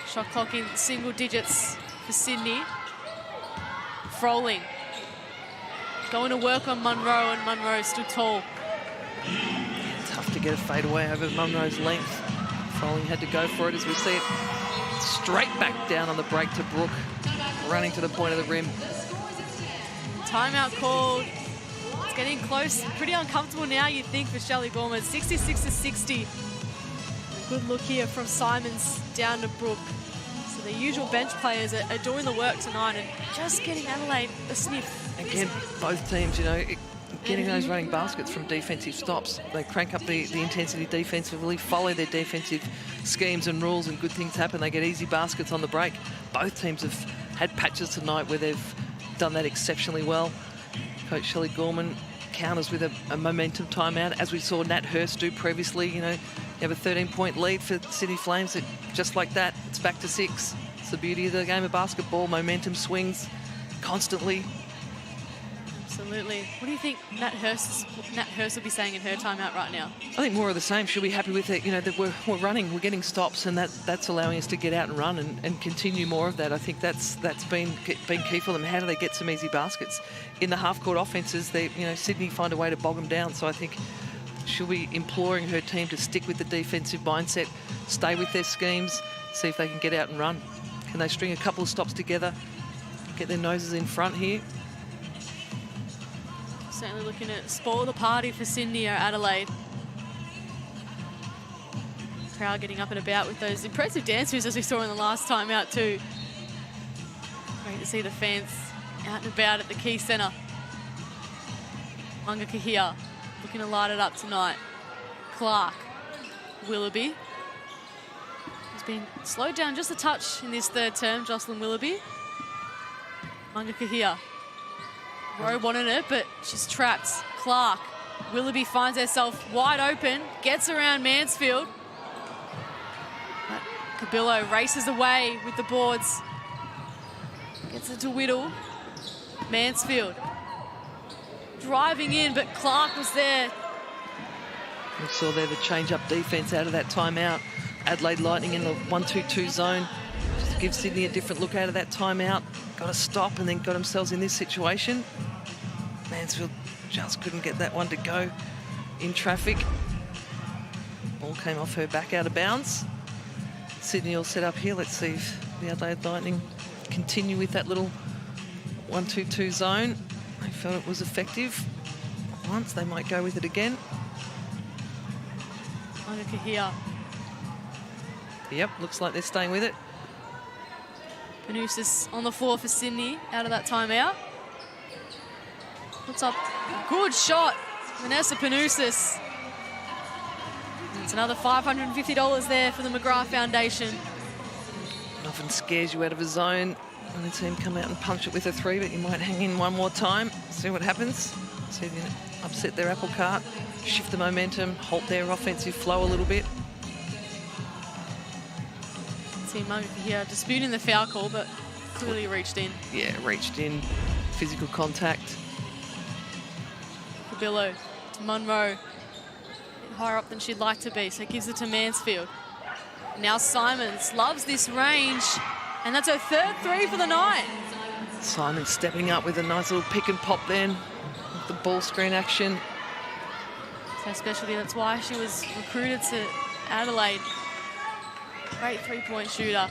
Shot clock in single digits for Sydney. Froling. Going to work on Munro, and Munro stood tall. Tough to get a fade away over Munro's length. Froling had to go for it as we see it. Straight back down on the break to Brooke. Running to the point of the rim. Timeout called. It's getting close. Pretty uncomfortable now, you'd think, for Shelley Gorman. 66-60. Good look here from Simons down to Brooke. So the usual bench players are doing the work tonight and just getting Adelaide a sniff. Again, both teams, you know, getting those running baskets from defensive stops. They crank up the intensity defensively, follow their defensive schemes and rules, and good things happen. They get easy baskets on the break. Both teams have had patches tonight where they've done that exceptionally well. Coach Shelley Gorman counters with a momentum timeout, as we saw Nat Hurst do previously. You know, you have a 13-point lead for Sydney Flames. Just like that, it's back to 6. It's the beauty of the game of basketball. Momentum swings constantly. Absolutely. What do you think Nat Hurst will be saying in her timeout right now? I think more of the same. She'll be happy with it. You know, that we're running, we're getting stops, and that's allowing us to get out and run and continue more of that. I think that's been key for them. How do they get some easy baskets? In the half-court offences, Sydney find a way to bog them down. So I think she'll be imploring her team to stick with the defensive mindset, stay with their schemes, see if they can get out and run. Can they string a couple of stops together, get their noses in front here? Certainly looking to spoil the party for Sydney or Adelaide. Crowd getting up and about with those impressive dance moves as we saw in the last time out too. Great to see the fans out and about at the Quaycentre. Mangaka here, looking to light it up tonight. Clark, Willoughby. He's been slowed down just a touch in this third term, Jocelyn Willoughby. Mangaka here. Rowe wanted it, but she's trapped. Clark. Willoughby finds herself wide open, gets around Mansfield. But Cabillo races away with the boards. Gets it to Whittle. Mansfield. Driving in, but Clark was there. We saw there the change-up defence out of that timeout. Adelaide Lightning in the 1-2-2 zone. Just give Sydney a different look out of that timeout. Got to stop and then got themselves in this situation. Mansfield just couldn't get that one to go in traffic. Ball came off her back out of bounds. Sydney all set up here. Let's see if the Adelaide Lightning continue with that little 1-2-2 zone. They felt it was effective once. They might go with it again. Mangaka here. Yep, looks like they're staying with it. Panousis on the floor for Sydney out of that timeout. Puts up a good shot, Vanessa Panousis. It's another $550 there for the McGrath Foundation. It often scares you out of a zone when the team come out and punch it with a 3, but you might hang in one more time, see what happens. See, upset their apple cart, shift the momentum, halt their offensive flow a little bit. See Mugger here disputing the foul call, but clearly reached in. Yeah, reached in, physical contact. Cabillo to Monroe. Higher up than she'd like to be, so gives it to Mansfield. Now Simons loves this range, and that's her third three for the night. Simons stepping up with a nice little pick and pop then, with the ball screen action. It's her specialty, that's why she was recruited to Adelaide. Great three-point shooter.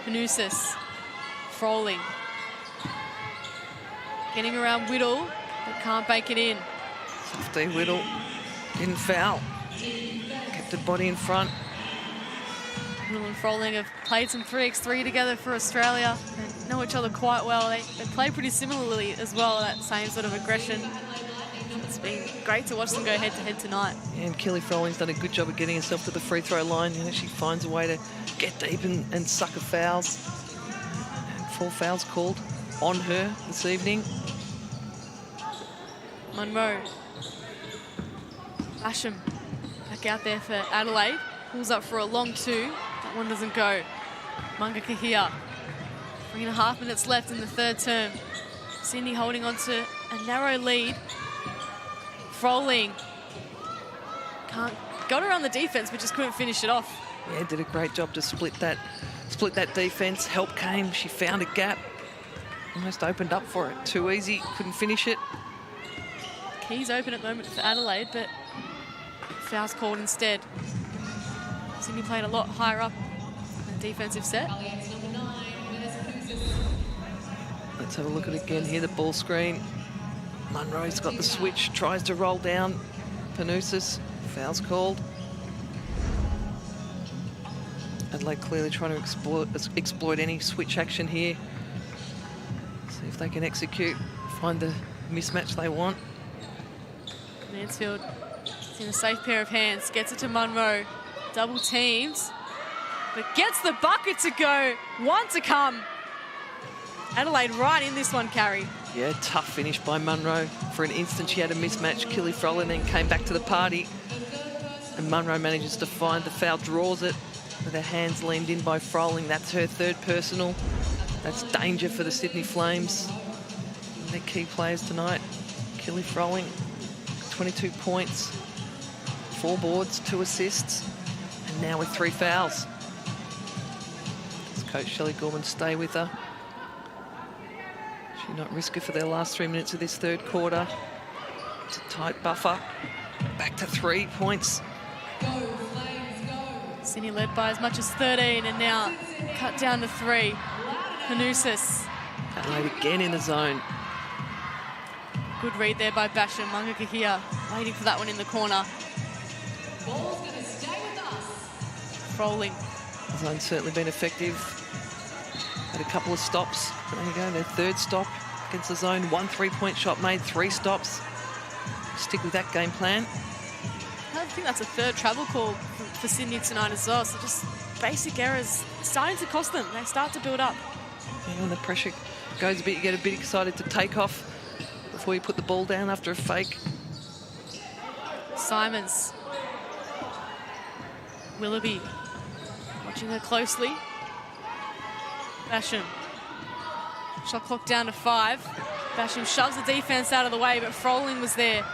Panousis, Froling. Getting around Whittle, but can't bake it in. Softy Whittle. Didn't foul. Kept the body in front. Whittle and Froling have played some 3x3 together for Australia. They know each other quite well. They play pretty similarly as well, that same sort of aggression. It's been great to watch them go head-to-head tonight. Yeah, and Kelly Froling's done a good job of getting herself to the free throw line. You know, she finds a way to get deep and sucker fouls. And 4 fouls called on her this evening. Monroe. Basham back out there for Adelaide. Pulls up for a long 2. That one doesn't go. Munga Kahia. 3.5 minutes left in the third term. Sydney holding on to a narrow lead. Froling. Got her on the defense, but just couldn't finish it off. Yeah, did a great job to split that defense. Help came. She found a gap. Almost opened up for it. Too easy. Couldn't finish it. Keys open at the moment for Adelaide, but foul's called instead. Sydney played a lot higher up in the defensive set. Let's have a look at it again here, the ball screen. Munro's got the switch, tries to roll down. Panousis, foul's called. Adelaide clearly trying to exploit any switch action here. See if they can execute, find the mismatch they want. Mansfield is in a safe pair of hands, gets it to Monroe, double teams, but gets the bucket to go. One to come. Adelaide right in this one, Carrie. Yeah, tough finish by Munro. For an instant, she had a mismatch. Kelly Froling then came back to the party. And Munro manages to find the foul, draws it with her hands leaned in by Froling. That's her third personal. That's danger for the Sydney Flames. And their key players tonight. Kelly Froling, 22 points, 4 boards, 2 assists, and now with 3 fouls. Does coach Shelley Gorman stay with her? She not risk it for their last 3 minutes of this third quarter. It's a tight buffer. Back to 3 points. Sydney led by as much as 13 and now cut down to 3. Panousis. Adelaide again in the zone. Good read there by Basham. Munga Kahia waiting for that one in the corner. Froling. The zone's certainly been effective. Had a couple of stops. There you go, their third stop against the zone. 1 3-point shot made, 3 stops. Stick with that game plan. I think that's a third travel call for Sydney tonight as well. So just basic errors starting to cost them. They start to build up. Yeah, when the pressure goes a bit, you get a bit excited to take off before you put the ball down after a fake. Simons. Willoughby watching her closely. Basham. Shot clock down to 5. Basham shoves the defense out of the way, but Froling was there.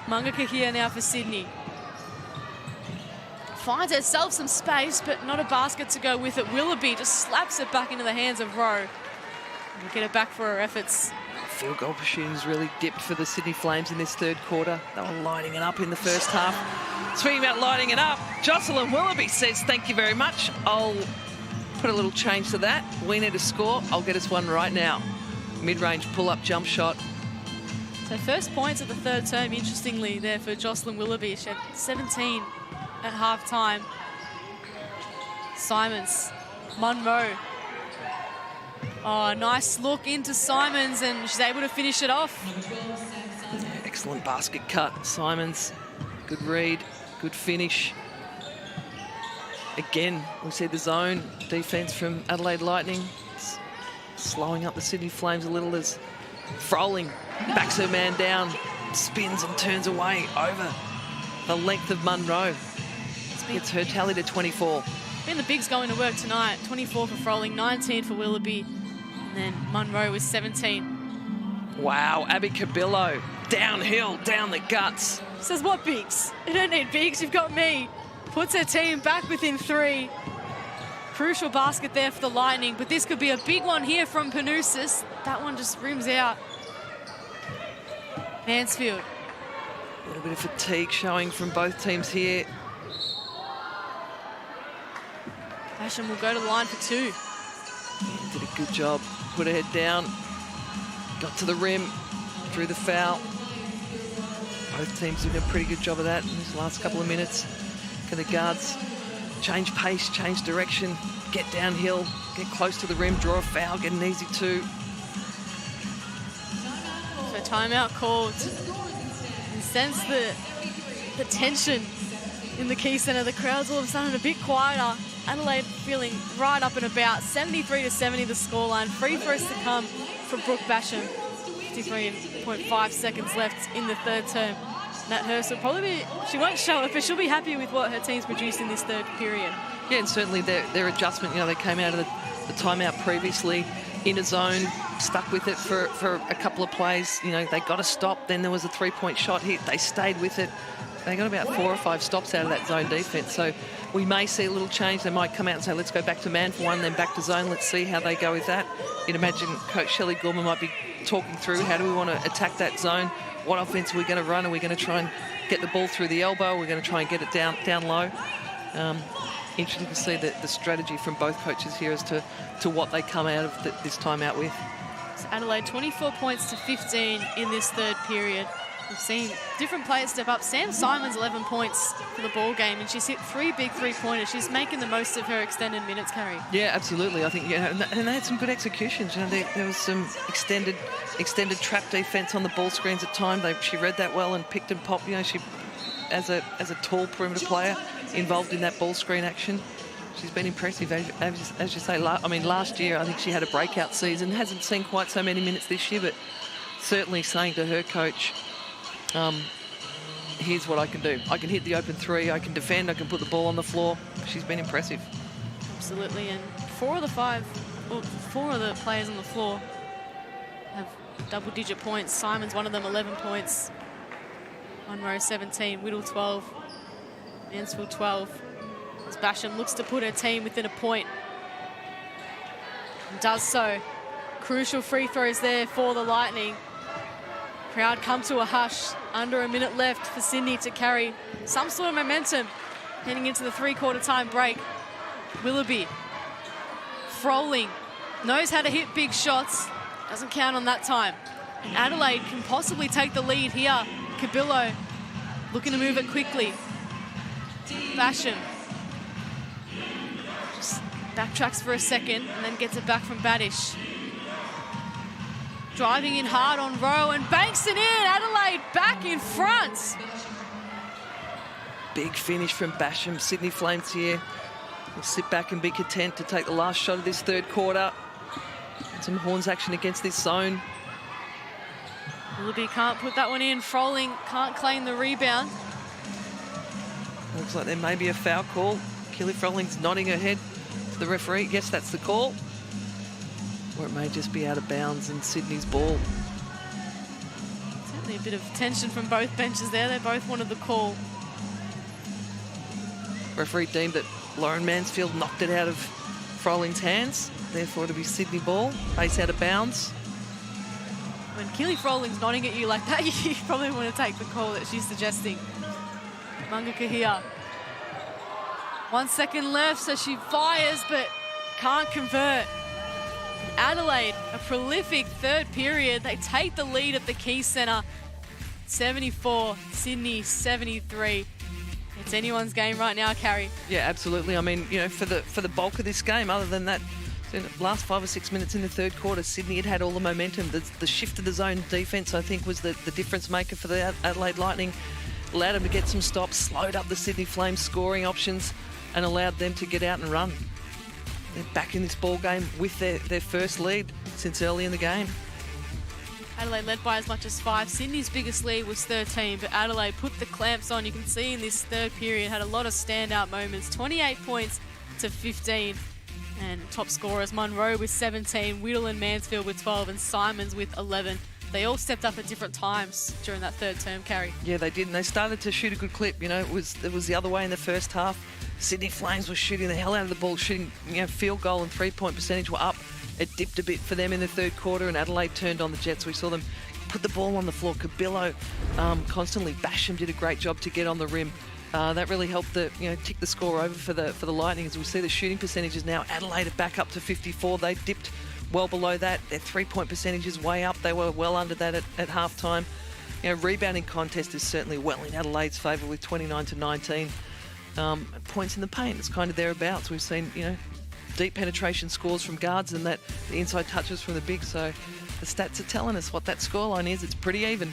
Munga Kahia now for Sydney. Finds herself some space, but not a basket to go with it. Willoughby just slaps it back into the hands of Rowe. We'll get it back for her efforts. Field goal pursuits really dipped for the Sydney Flames in this third quarter. They were lighting it up in the first half. Speaking about lighting it up, Jocelyn Willoughby says, thank you very much. I'll put a little change to that. We need a score. I'll get us one right now. Mid-range pull-up jump shot. So first points of the third term, interestingly, there for Jocelyn Willoughby. She had 17 at half-time. Simons, Monroe. Oh, nice look into Simons, and she's able to finish it off. Yeah, excellent basket cut. Simons, good read, good finish. Again, we see the zone defense from Adelaide Lightning. It's slowing up the Sydney Flames a little as Froling backs her man down, spins and turns away over the length of Munro. Gets her tally to 24. Been the bigs going to work tonight. 24 for Froling, 19 for Willoughby, and then Munro with 17. Wow, Abby Cabillo, downhill, down the guts. Says, what bigs? You don't need bigs, you've got me. Puts her team back within 3. Crucial basket there for the Lightning, but this could be a big one here from Panousis. That one just rims out. Mansfield. A little bit of fatigue showing from both teams here. Basham will go to the line for 2. Did a good job. Put her head down. Got to the rim. Drew the foul. Both teams did a pretty good job of that in this last couple of minutes. Can the guards change pace, change direction, get downhill, get close to the rim, draw a foul, get an easy 2. So timeout called. And sense the tension in the Quaycentre. The crowd's all of a sudden a bit quieter. Adelaide feeling right up and about. 73-70 the scoreline. Free throws to come for Brooke Basham. 53.5 seconds left in the third term. Nat Hurst will probably be, she won't show it, but she'll be happy with what her team's produced in this third period. Yeah, and certainly their adjustment, you know, they came out of the timeout previously in a zone, stuck with it for a couple of plays. You know, they got a stop, then there was a 3-point shot hit. They stayed with it. They got about 4 or 5 stops out of that zone defence. So we may see a little change. They might come out and say, let's go back to man for one, then back to zone. Let's see how they go with that. You'd imagine Coach Shelley Gorman might be talking through how do we want to attack that zone. What offense are we going to run? Are we going to try and get the ball through the elbow? We're going to try and get it down low. Interesting to see the strategy from both coaches here as to what they come out of this timeout with. So Adelaide 24 points to 15 in this third period. We've seen different players step up. Sam Simons 11 points for the ball game, and she's hit 3 big 3-pointers. She's making the most of her extended minutes, Carrie. Yeah, absolutely. I think, you know, and they had some good executions. You know, there was some extended trap defense on the ball screens at times. She read that well and picked and popped. You know, she as a tall perimeter player involved in that ball screen action. She's been impressive, as you say. I mean, last year I think she had a breakout season. Hasn't seen quite so many minutes this year, but certainly saying to her coach, here's what I can do. I can hit the open 3, I can defend, I can put the ball on the floor. She's been impressive. Absolutely, and 4 of the players on the floor have double-digit points. Simon's one of them, 11 points. Munro 17, Whittle 12, Mansfield 12. As Basham looks to put her team within a point. And does so. Crucial free throws there for the Lightning. Crowd come to a hush. Under a minute left for Sydney to carry some sort of momentum heading into the 3/4 time break. Willoughby, Froling, knows how to hit big shots. Doesn't count on that time. And Adelaide can possibly take the lead here. Cabillo looking to move it quickly. Basham just backtracks for a second and then gets it back from Badish. Driving in hard on Rowe and banks it in. Adelaide back in front. Big finish from Basham. Sydney Flames here will sit back and be content to take the last shot of this third quarter. And some horns action against this zone. Willoughby can't put that one in. Froling can't claim the rebound. Looks like there may be a foul call. Kelly Froling's nodding her head to the referee. Yes, that's the call. Or it may just be out of bounds and Sydney's ball. Certainly a bit of tension from both benches there. They both wanted the call. Referee deemed that Lauren Mansfield knocked it out of Froling's hands. Therefore, to be Sydney ball. Base out of bounds. When Keely Froling's nodding at you like that, you probably want to take the call that she's suggesting. Mangaka here. 1 second left, so she fires, but can't convert. Adelaide, a prolific third period. They take the lead at the Quaycentre. 74, Sydney 73. It's anyone's game right now, Carrie. Yeah, absolutely. I mean, you know, for the bulk of this game, other than that, in the last 5 or 6 minutes in the third quarter, Sydney had all the momentum. The shift of the zone defence, I think, was the difference maker for the Adelaide Lightning. Allowed them to get some stops, slowed up the Sydney Flames scoring options, and allowed them to get out and run. They're back in this ball game with their first lead since early in the game. Adelaide led by as much as 5. Sydney's biggest lead was 13, but Adelaide put the clamps on. You can see in this third period, had a lot of standout moments. 28 points to 15. And top scorers, Munro with 17, Whittle and Mansfield with 12, and Simons with 11. They all stepped up at different times during that third term, Carrie. Yeah, they did, and they started to shoot a good clip. You know, it was the other way in the first half. Sydney Flames were shooting the hell out of the ball, shooting, field goal and three-point percentage were up. It dipped a bit for them in the third quarter, and Adelaide turned on the Jets. We saw them put the ball on the floor. Cabillo constantly, Basham did a great job to get on the rim. That really helped tick the score over for the Lightning. As we see the shooting percentages now, Adelaide are back up to 54. They dipped well below that. Their three-point percentage is way up. They were well under that at halftime. Rebounding contest is certainly well in Adelaide's favour with 29-19. Points in the paint, it's kind of thereabouts. We've seen, deep penetration scores from guards and that the inside touches from the big. So the stats are telling us what that scoreline is. It's pretty even.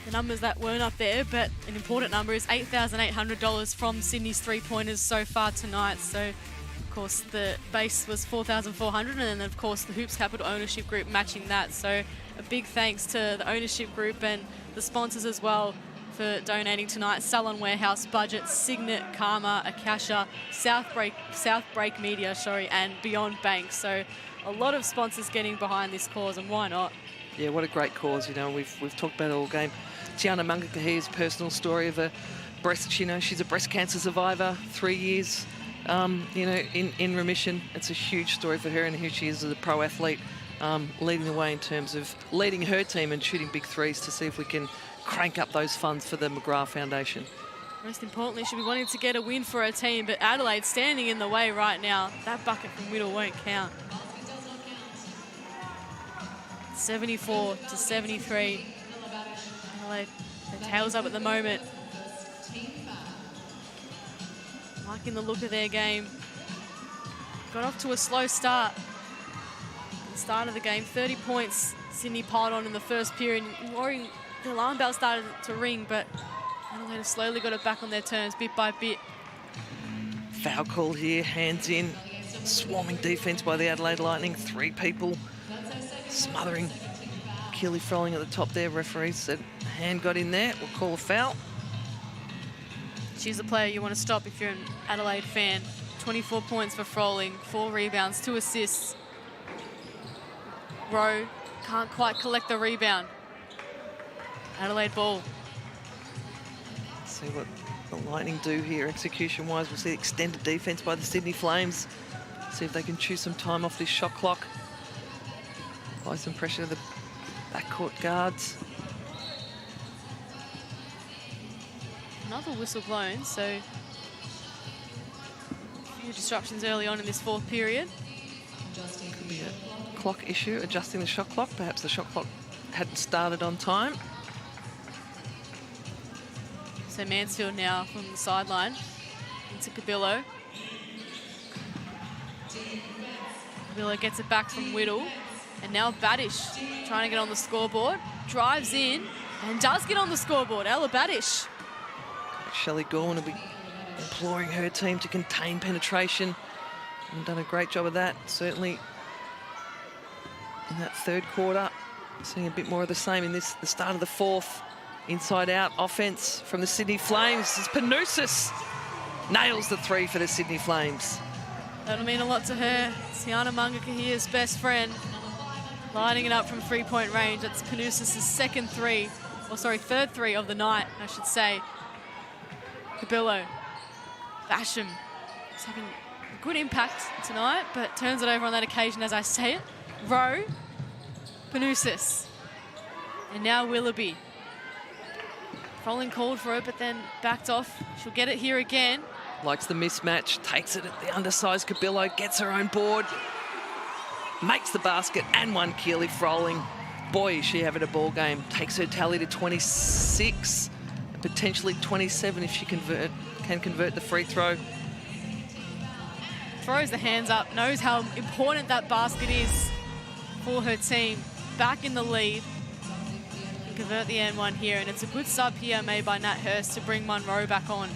The numbers that weren't up there, but an important number is $8,800 from Sydney's three-pointers so far tonight. So, of course, the base was $4,400, and then, of course, the Hoops Capital Ownership Group matching that. So a big thanks to the ownership group and the sponsors as well for donating tonight. Salon Warehouse, Budget, Cygnett, Karma, Akasha, South Break Media, and Beyond Bank. So a lot of sponsors getting behind this cause, and why not? Yeah, what a great cause. We've talked about it all game. Tiana Mungakahia's personal story of a breast, she's a breast cancer survivor, 3 years, in remission. It's a huge story for her, and here she is as a pro athlete, leading the way in terms of leading her team and shooting big threes to see if we can crank up those funds for the McGrath Foundation. Most importantly, she'll be wanting to get a win for her team, but Adelaide standing in the way right now. That bucket from Whittle won't count. 74-73. Adelaide, their tails up at the moment. Liking the look of their game. Got off to a slow start. At the start of the game, 30 points Sydney piled on in the first period. The alarm bell started to ring, but Adelaide have slowly got it back on their terms, bit by bit. Foul call here, hands in. Swarming defence by the Adelaide Lightning. 3 people smothering. Keely Froling at the top there. Referee said hand got in there. We'll call a foul. She's a player you want to stop if you're an Adelaide fan. 24 points for Froling, 4 rebounds, 2 assists. Rowe can't quite collect the rebound. Adelaide ball. See what the Lightning do here execution-wise. We'll see extended defence by the Sydney Flames. See if they can chew some time off this shot clock. Apply some pressure to the backcourt guards. Another whistle blown, so a few disruptions early on in this fourth period. Could be a clock issue, adjusting the shot clock. Perhaps the shot clock hadn't started on time. So Mansfield now from the sideline into Cabillo. Cabillo gets it back from Whittle. And now Badish trying to get on the scoreboard. Drives in and does get on the scoreboard. Ella Badish. Shelley Gorman will be imploring her team to contain penetration. And done a great job of that, certainly in that third quarter. Seeing a bit more of the same in the start of the fourth. Inside-out offense from the Sydney Flames. This is Panousis. Nails the 3 for the Sydney Flames. That'll mean a lot to her. Tiana Mungakahia's best friend. Lining it up from three-point range. That's Panousis' third 3 of the night, I should say. Cabillo. Basham. He's having a good impact tonight, but turns it over on that occasion as I say it. Rowe. Panousis. And now Willoughby. Froling called for it, but then backed off. She'll get it here again. Likes the mismatch, takes it at the undersized Cabillo, gets her own board, makes the basket, and one Keely Froling. Boy, is she having a ball game. Takes her tally to 26, and potentially 27 if she can convert the free throw. Throws the hands up, knows how important that basket is for her team. Back in the lead. Convert the N1 here, and it's a good sub here made by Nat Hurst to bring Munro back on.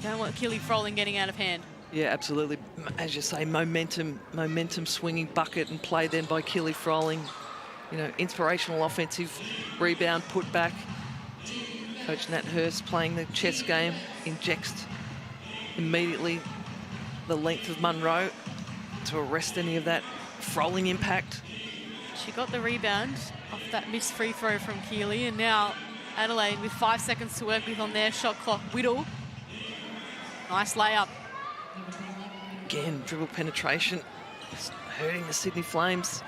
Don't want Keely Froling getting out of hand. Yeah, absolutely. As you say, momentum swinging bucket and play then by Keely Froling. you know, inspirational offensive rebound, put back. Coach Nat Hurst playing the chess game, injects immediately the length of Munro to arrest any of that Froling impact. She got the rebound off that missed free throw from Keeley, and now Adelaide with 5 seconds to work with on their shot clock. Whittle, nice layup. Again, dribble penetration, just hurting the Sydney Flames.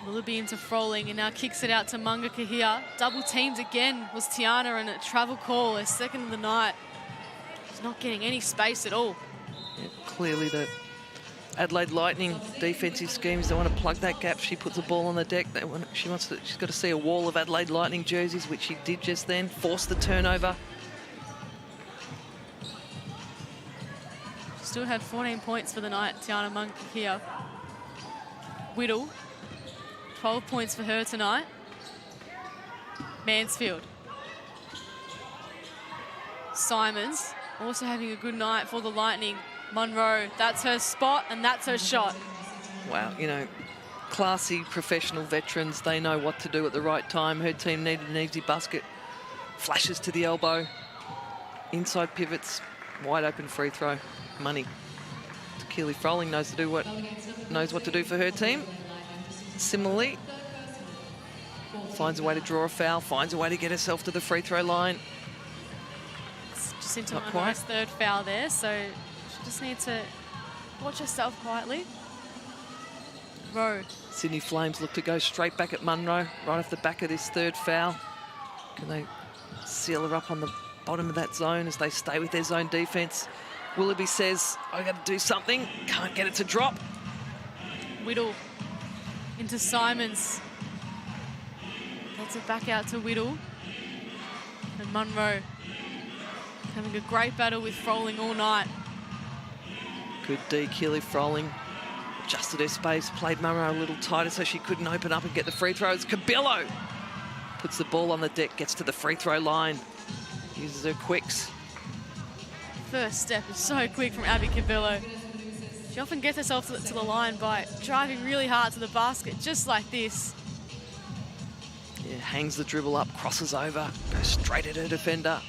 Willoughby into Froling and now kicks it out to Munga Kahia. Double teamed again was Tiana, and a travel call, her second of the night. She's not getting any space at all. Yeah, clearly the Adelaide Lightning defensive schemes, they want to plug that gap. She puts the ball on the deck. She's got to see a wall of Adelaide Lightning jerseys, which she did just then, force the turnover. Still had 14 points for the night, Tiana Munga Kahia. Whittle, 12 points for her tonight. Mansfield. Simons also having a good night for the Lightning. Munro, that's her spot and that's her shot. Wow, you know, classy professional veterans, they know what to do at the right time. Her team needed an easy basket. Flashes to the elbow. Inside pivots, wide open free throw. Money. Keely Froling knows what to do for her team. Similarly, finds a way to draw a foul, finds a way to get herself to the free throw line. It's just into Munro's third foul there, so she just needs to watch herself quietly. Rowe. Sydney Flames look to go straight back at Munro, right off the back of this third foul. Can they seal her up on the bottom of that zone as they stay with their zone defense? Willoughby says, I got to do something. Can't get it to drop. Whittle into Simons. Gets it back out to Whittle. And Munro having a great battle with Froling all night. Good D, Keely Froling. Adjusted her space, played Munro a little tighter so she couldn't open up and get the free throws. Cabello puts the ball on the deck, gets to the free throw line. Uses her quicks. First step is so quick from Abby Cabello. She often gets herself to the line by driving really hard to the basket, just like this. Yeah, hangs the dribble up, crosses over, goes straight at her defender.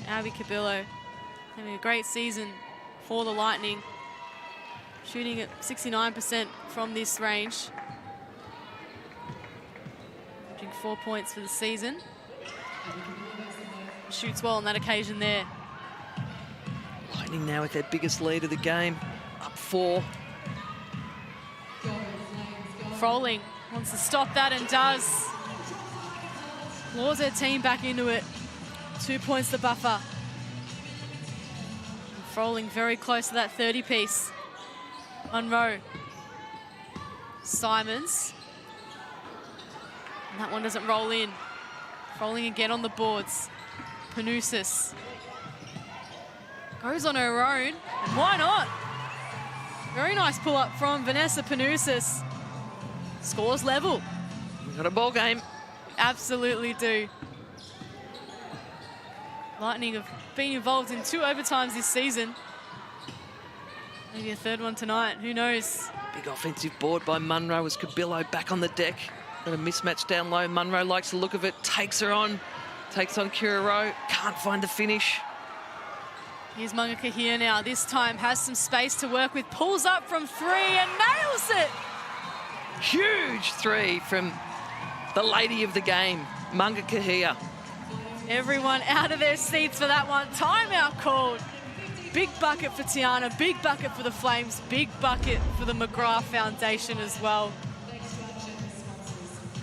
Abby Cabello having a great season for the Lightning. Shooting at 69% from this range. Averaging 4 points for the season. Shoots well on that occasion there. Lightning now with their biggest lead of the game, up 4. Froling wants to stop that and does. Claws her team back into it. 2 points the buffer. And Froling very close to that 30 piece. Munro. Simons. And that one doesn't roll in. Froling again on the boards. Panousis goes on her own, and why not? Very nice pull-up from Vanessa Panousis. Scores level. We've got a ball game. Absolutely do. Lightning have been involved in 2 overtimes this season. Maybe a third one tonight, who knows? Big offensive board by Munro as Cabello back on the deck. Got a mismatch down low. Munro likes the look of it, takes her on. Takes on Kira Rowe, can't find the finish. Here's Munga Kahia now. This time has some space to work with. Pulls up from 3 and nails it. Huge 3 from the lady of the game, Munga Kahia. Everyone out of their seats for that one. Timeout called. Big bucket for Tiana, big bucket for the Flames, big bucket for the McGrath Foundation as well.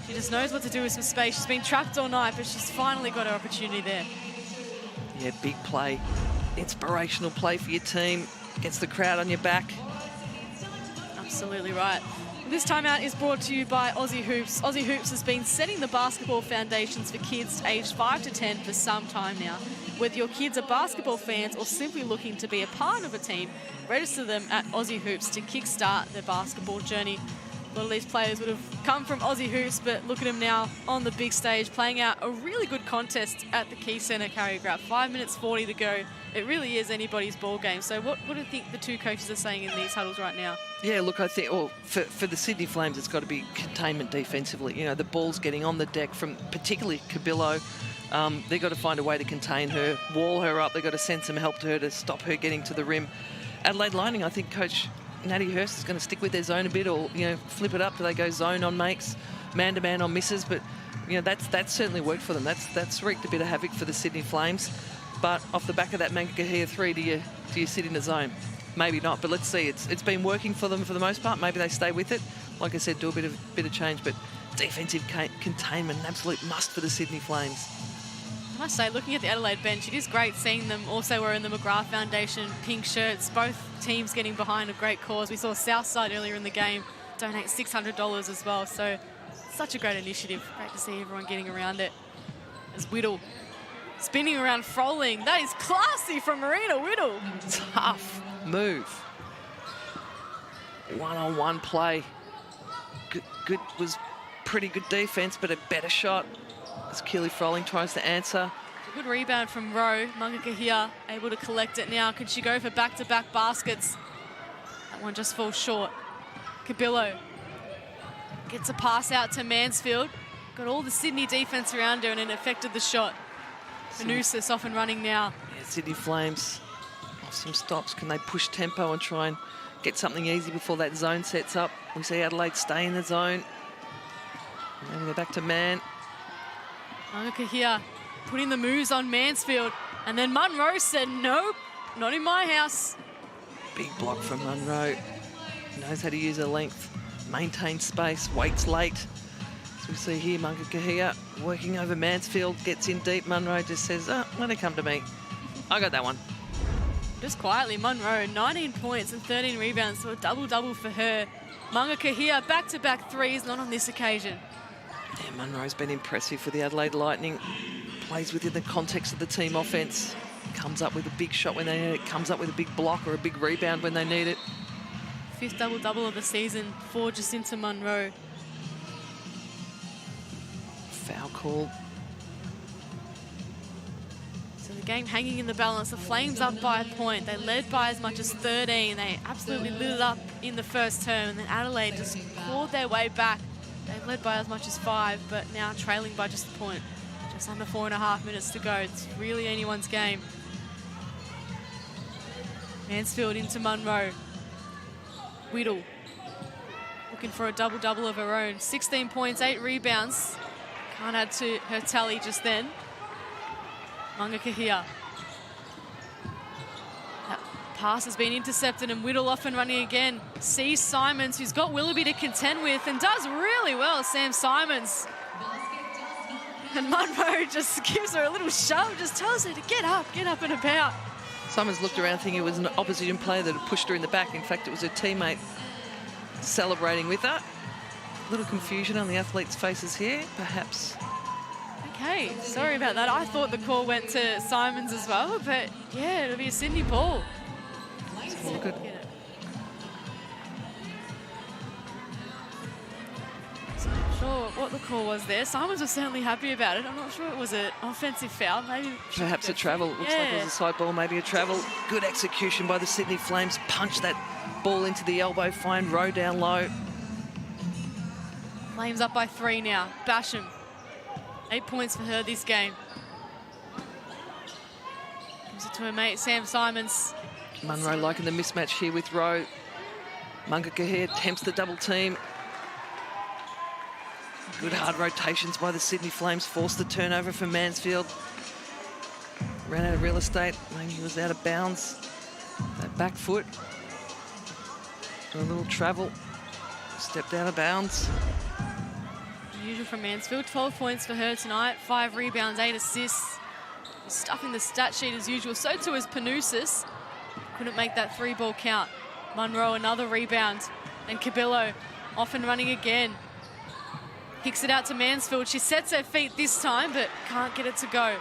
She just knows what to do with some space. She's been trapped all night, but she's finally got her opportunity there. Yeah, big play. Inspirational play for your team. Gets the crowd on your back. Absolutely right. This timeout is brought to you by Aussie Hoops. Aussie Hoops has been setting the basketball foundations for kids aged 5 to 10 for some time now. Whether your kids are basketball fans or simply looking to be a part of a team, register them at Aussie Hoops to kickstart their basketball journey. A lot of these players would have come from Aussie Hoops, but look at them now on the big stage, playing out a really good contest at the Quaycentre Carriograph. 5 minutes 40 to go. It really is anybody's ball game. So what do you think the two coaches are saying in these huddles right now? Yeah, look, I think for the Sydney Flames, it's got to be containment defensively. You know, the ball's getting on the deck from particularly Cabillo. They've got to find a way to contain her, wall her up. They've got to send some help to her to stop her getting to the rim. Adelaide Lightning, I think Coach Natty Hurst is going to stick with their zone a bit, or, you know, flip it up. Do they go zone on makes, man-to-man on misses? But, you know, that's certainly worked for them. That's wreaked a bit of havoc for the Sydney Flames. But off the back of that Mangakahia 3, do you sit in the zone? Maybe not, but let's see. It's been working for them for the most part. Maybe they stay with it. Like I said, do a bit of change, but defensive containment, an absolute must for the Sydney Flames. I must say, looking at the Adelaide bench, it is great seeing them also wearing the McGrath Foundation pink shirts. Both teams getting behind a great cause. We saw Southside earlier in the game donate $600 as well. So such a great initiative. Great to see everyone getting around it. As Whittle spinning around Froling. That is classy from Marina Whittle. Tough move. One-on-one play. Good was pretty good defense, but a better shot as Keely Froling tries to answer. Good rebound from Rowe. Mangakahia able to collect it now. Can she go for back-to-back baskets? That one just falls short. Cabillo gets a pass out to Mansfield. Got all the Sydney defense around her and it affected the shot. Panousis off and running now. Yeah, Sydney Flames off some stops. Can they push tempo and try and get something easy before that zone sets up? We see Adelaide stay in the zone. And then they're back to man. Mangakahia putting the moves on Mansfield. And then Munro said, nope, not in my house. Big block from Munro. Knows how to use her length. Maintain space, waits late. As we see here, Mangakahia working over Mansfield, gets in deep. Munro just says, oh, let it come to me. I got that one. Just quietly, Munro, 19 points and 13 rebounds, so a double-double for her. Mangakahia, back-to-back threes, not on this occasion. Yeah, Munro's been impressive for the Adelaide Lightning. Plays within the context of the team offense. Comes up with a big shot when they need it. Comes up with a big block or a big rebound when they need it. 5th double-double of the season for Jacinta Munro. Foul call. So the game hanging in the balance. The Flames up by a point. They led by as much as 13. They absolutely lit it up in the first term. And then Adelaide just clawed their way back. They led by as much as 5, but now trailing by just a point. Just under 4.5 minutes to go. It's really anyone's game. Mansfield into Munro. Whittle looking for a double-double of her own. 16 points, 8 rebounds. Can't add to her tally just then. Mangakahia. That pass has been intercepted and Whittle off and running again. Sees Simons, who's got Willoughby to contend with and does really well, Sam Simons. And Munro just gives her a little shove, just tells her to get up and about. Simons looked around thinking it was an opposition player that had pushed her in the back. In fact, it was her teammate celebrating with her. A little confusion on the athletes' faces here, perhaps. Okay, sorry about that. I thought the call went to Simons as well, but yeah, it'll be a Sydney ball. All good. So I'm not sure what the call was there. Simons was certainly happy about it. I'm not sure it was an offensive foul. Maybe perhaps a travel. Looks like it was a side ball, maybe a travel. Good execution by the Sydney Flames. Punch that ball into the elbow, find Rowe down low. Flames up by 3 now. Basham. 8 points for her this game. Gives it to her mate, Sam Simons. Munro liking the mismatch here with Rowe. Mangakahia attempts the double team. Good hard rotations by the Sydney Flames. Forced the turnover from Mansfield. Ran out of real estate. Maybe he was out of bounds. That back foot. A little travel. Stepped out of bounds. Usual from Mansfield. 12 points for her tonight. 5 rebounds, 8 assists. Stuffing the stat sheet as usual. So too is Panousis. Couldn't make that 3-ball count. Munro, another rebound. And Cabillo off and running again. Kicks it out to Mansfield. She sets her feet this time, but can't get it to go.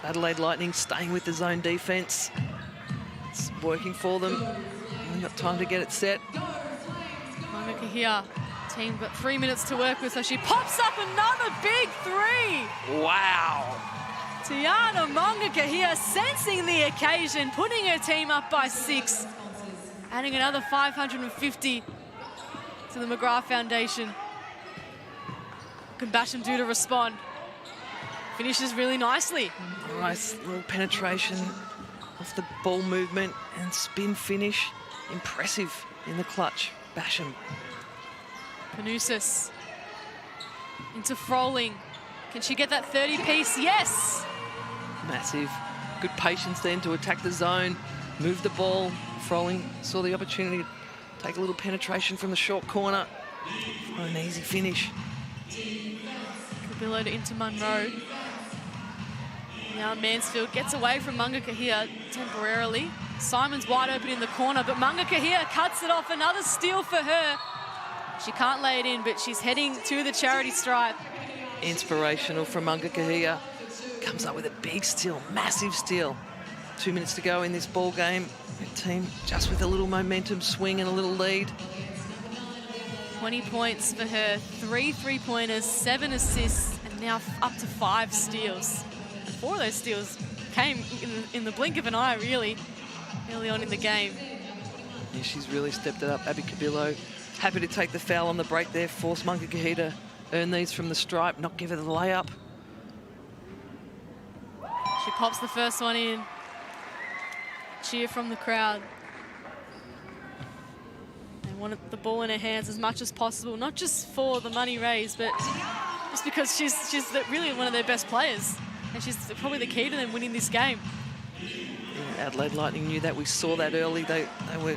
Adelaide Lightning staying with the zone defense. It's working for them. Only got time to get it set. Mangakahia. Team got 3 minutes to work with, so she pops up another big 3. Wow. Tiana Mangakahia sensing the occasion, putting her team up by 6. adding another 550 to the McGrath Foundation. What can Basham do to respond? Finishes really nicely. Nice little penetration off the ball movement and spin finish. Impressive in the clutch. Basham. Panousis into Froling. Can she get that 30-piece? Yes! Massive. Good patience then to attack the zone, move the ball. Froling saw the opportunity to take a little penetration from the short corner. For an easy finish. Cabillo into Munro. Now Mansfield gets away from Munga Kahia temporarily. Simon's wide open in the corner, but Munga Kahia cuts it off. Another steal for her. She can't lay it in, but she's heading to the charity stripe. Inspirational from Munga Kahia. Comes up with a big steal, massive steal. 2 minutes to go in this ball game. The team just with a little momentum swing and a little lead. 20 points for her, 3 3-pointers, 7 assists, and now up to 5 steals. And 4 of those steals came in the blink of an eye, really, early on in the game. Yeah, she's really stepped it up. Abby Cabillo, happy to take the foul on the break there, force Munga Kahia to earn these from the stripe, not give her the layup. She pops the first one in. Cheer from the crowd. They wanted the ball in her hands as much as possible, not just for the money raised, but just because she's really one of their best players. And she's probably the key to them winning this game. Yeah, Adelaide Lightning knew that. We saw that early. They were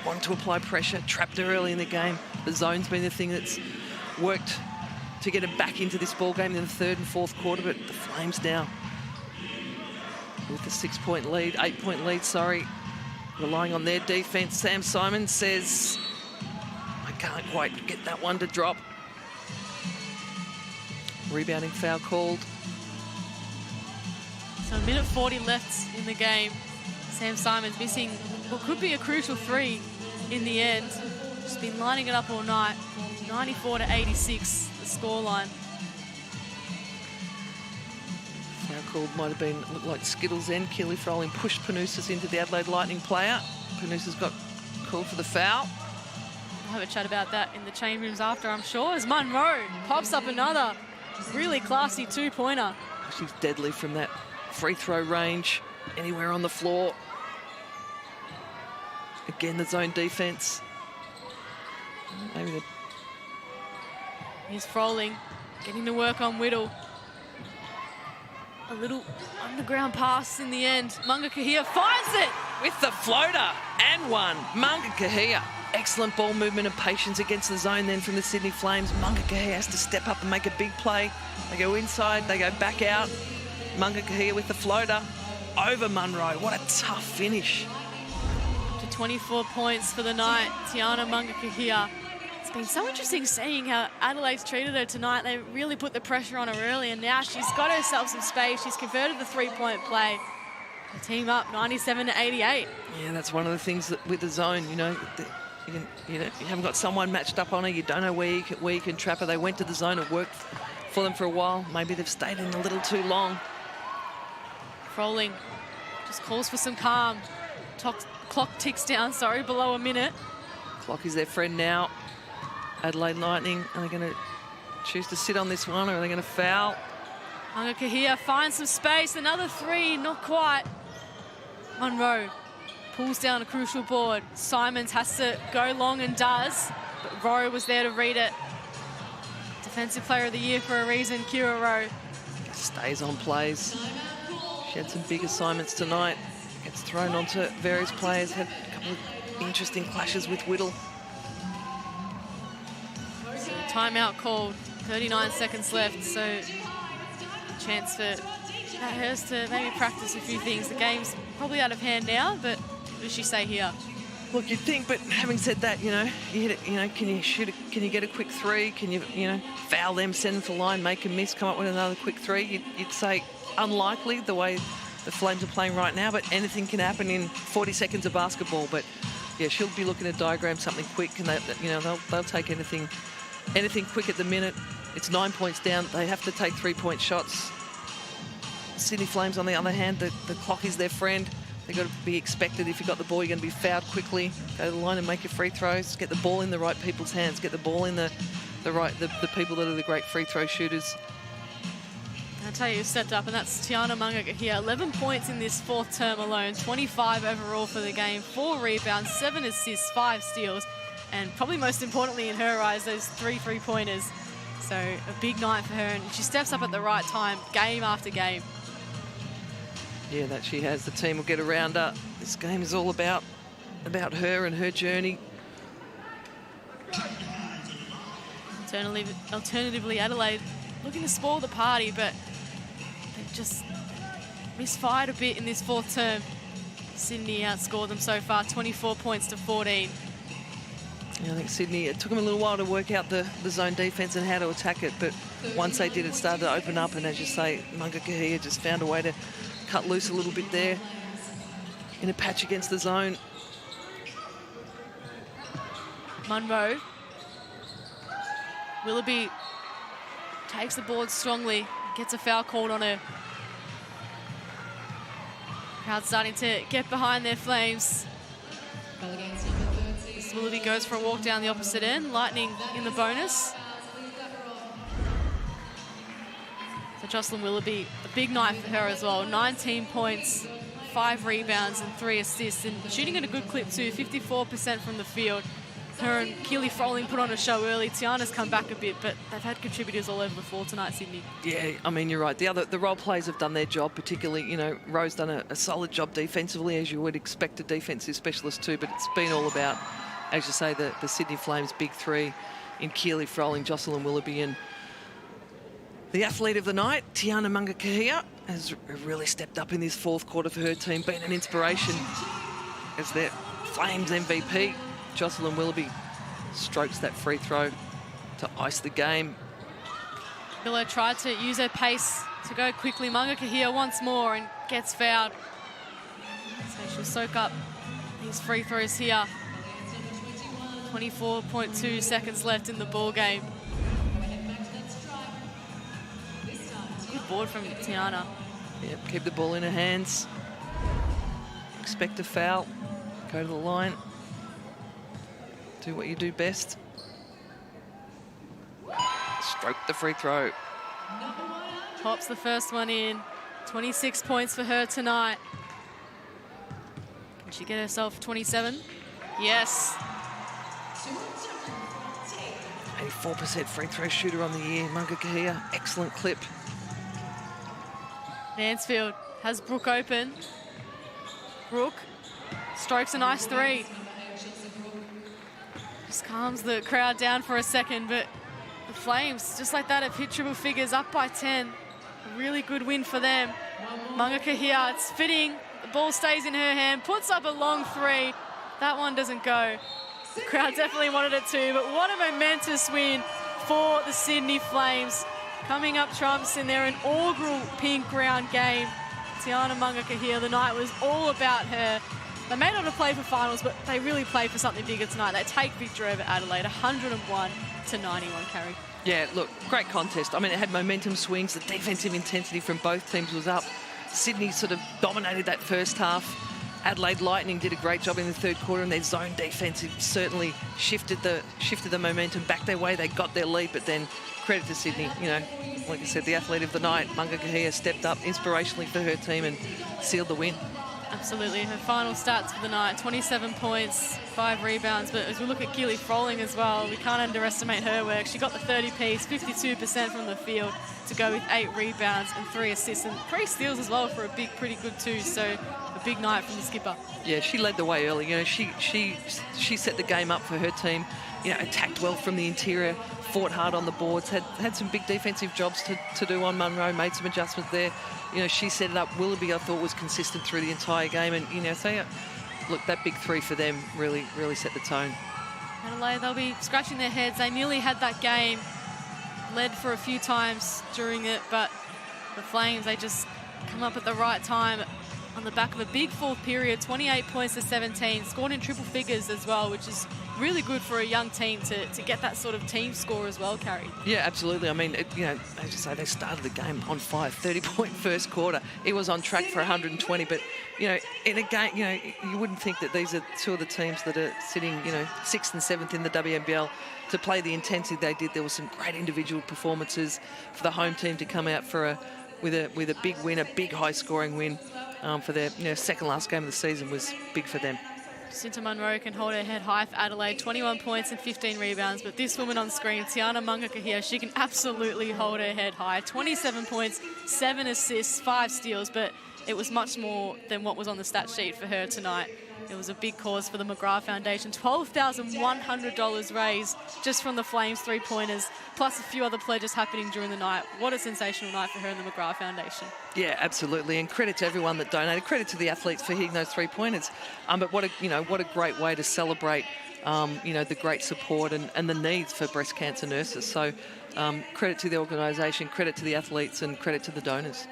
wanting to apply pressure, trapped her early in the game. The zone's been the thing that's worked to get her back into this ball game in the third and fourth quarter, but the Flames now with the 6-point lead, 8-point lead, sorry, relying on their defense. Sam Simon says, I can't quite get that one to drop. Rebounding foul called. So 1:40 left in the game. Sam Simon's missing what could be a crucial 3 in the end. She's been lining it up all night. 94-86, the scoreline. Foul called might have been, looked like Skittles and Keely Froling pushed Panousis into the Adelaide Lightning player. Panousis got called for the foul. We'll have a chat about that in the change rooms after, I'm sure, as Munro pops up another really classy 2-pointer. She's deadly from that free throw range, anywhere on the floor. Again, the zone defense. Maybe Here's Froling getting to work on Whittle. A little underground pass in the end. Munga Kahia finds it! With the floater and one. Munga Kahia. Excellent ball movement and patience against the zone then from the Sydney Flames. Munga Kahia has to step up and make a big play. They go inside, they go back out. Munga Kahia with the floater over Munro. What a tough finish. To 24 points for the night, Tiana Munga Kahia. It's been so interesting seeing how Adelaide's treated her tonight. They really put the pressure on her early, and now she's got herself some space. She's converted the 3-point play. The team up 97-88. Yeah, that's one of the things that with the zone, you haven't got someone matched up on her. You don't know where you can trap her. They went to the zone. It worked for them for a while. Maybe they've stayed in a little too long. Froling just calls for some calm. Clock ticks down, below a minute. Clock is their friend now. Adelaide Lightning, are they going to choose to sit on this one, or are they going to foul? Munga Kahia finds some space. Another 3, not quite. Munro pulls down a crucial board. Simons has to go long and does, but Rowe was there to read it. Defensive Player of the Year for a reason, Kira Rowe. Stays on plays. She had some big assignments tonight. Gets thrown onto various players. Had a couple of interesting clashes with Whittle. So timeout called. 39 seconds left. So a chance for Hurst to maybe practice a few things. The game's probably out of hand now, but what does she say here? Look, you'd think, but having said that, you hit it, can you shoot it? Can you get a quick 3? Can you, foul them, send them to the line, make a miss, come up with another quick 3? You'd say unlikely the way the Flames are playing right now, but anything can happen in 40 seconds of basketball. But yeah, she'll be looking to diagram something quick, and they'll take anything quick at the minute. It's 9 points down. They have to take 3-point shots. Sydney Flames, on the other hand, the clock is their friend. They've got to be expected. If you've got the ball, you're going to be fouled quickly. Go to the line and make your free throws. Get the ball in the right people's hands. Get the ball in the people that are the great free throw shooters. I'll tell you who stepped up, and that's Tiana Munga here. 11 points in this fourth term alone, 25 overall for the game, 4 rebounds, 7 assists, 5 steals, and probably most importantly in her eyes, those 3 3-pointers. So a big night for her, and she steps up at the right time, game after game. Yeah, that she has. The team will get around her. This game is all about her and her journey. Alternatively, Adelaide looking to spoil the party, but they've just misfired a bit in this fourth term. Sydney outscored them so far, 24 points to 14. Yeah, I think Sydney, it took them a little while to work out the zone defence and how to attack it, but once they did, it started to open up, and as you say, Munga Kahia just found a way to cut loose a little bit there in a patch against the zone. Munro. Willoughby takes the board strongly, gets a foul called on her. Crowd starting to get behind their Flames. Willoughby goes for a walk down the opposite end. Lightning in the bonus. So Jocelyn Willoughby, a big night for her as well. 19 points, 5 rebounds and 3 assists, and shooting at a good clip too, 54% from the field. Her and Keely Froling put on a show early. Tiana's come back a bit, but they've had contributors all over the floor tonight, Sydney. Yeah, I mean, you're right. The role players have done their job, particularly, you know, Rose done a solid job defensively, as you would expect a defensive specialist too, but it's been all about, as you say, the Sydney Flames' big three in Keely Froling, Jocelyn Willoughby, and the athlete of the night, Tiana Munga Kahia, has really stepped up in this fourth quarter for her team, been an inspiration as their Flames MVP. Jocelyn Willoughby strokes that free throw to ice the game. Miller tried to use her pace to go quickly. Munga Kahia once more and gets fouled. So she'll soak up these free throws here. 24.2 seconds left in the ball game. Good board from Tiana. Yep, keep the ball in her hands. Expect a foul. Go to the line. Do what you do best. Stroke the free throw. Pops the first one in. 26 points for her tonight. Can she get herself 27? Yes. 84% free throw shooter on the year. Munga Kahia, excellent clip. Mansfield has Brooke open. Brooke strokes a nice 3. Just calms the crowd down for a second, but the Flames, just like that, have hit triple figures, up by 10. A really good win for them. Munga Kahia, it's fitting. The ball stays in her hand, puts up a long 3. That one doesn't go. The crowd definitely wanted it too, but what a momentous win for the Sydney Flames. Coming up trumps in their inaugural pink round game. Tiana Munga Kahia, the night was all about her. They may not have played for finals, but they really played for something bigger tonight. They take victory over Adelaide, 101-91, Carrie. Yeah, look, great contest. I mean, it had momentum swings. The defensive intensity from both teams was up. Sydney sort of dominated that first half. Adelaide Lightning did a great job in the third quarter, and their zone defense certainly shifted the momentum back their way. They got their lead, but then credit to Sydney. You know, like I said, the athlete of the night, Munga Kahia, stepped up inspirationally for her team and sealed the win. Absolutely. Her final stats for the night, 27 points, 5 rebounds. But as we look at Keely Froling as well, we can't underestimate her work. She got the 30-piece, 52% from the field to go with 8 rebounds and 3 assists and 3 steals as well for a pretty good two. So a big night from the skipper. Yeah, she led the way early. You know, she set the game up for her team. You know, attacked well from the interior, fought hard on the boards, had some big defensive jobs to do on Munro, made some adjustments there. You know, she set it up. Willoughby, I thought, was consistent through the entire game. And, you know, look, that big 3 for them really set the tone. Adelaide, they'll be scratching their heads. They nearly had that game, led for a few times during it, but the Flames, they just come up at the right time on the back of a big fourth period, 28 points to 17, scored in triple figures as well, which is really good for a young team to get that sort of team score as well, Carrie. Yeah, absolutely. I mean, as you say, they started the game on fire, 30-point first quarter. It was on track for 120, but, in a game, you wouldn't think that these are two of the teams that are sitting, 6th and 7th in the WNBL to play the intensity they did. There were some great individual performances for the home team to come out with a big win, a big high-scoring win for their second last game of the season was big for them. Jacinta Munro can hold her head high for Adelaide, 21 points and 15 rebounds. But this woman on screen, Tiana Mungakahia, she can absolutely hold her head high. 27 points, 7 assists, 5 steals. But it was much more than what was on the stat sheet for her tonight. It was a big cause for the McGrath Foundation. $12,100 raised just from the Flames three-pointers, plus a few other pledges happening during the night. What a sensational night for her and the McGrath Foundation. Yeah, absolutely. And credit to everyone that donated. Credit to the athletes for hitting those three-pointers. But what a great way to celebrate, the great support and the needs for breast cancer nurses. So credit to the organisation, credit to the athletes, and credit to the donors.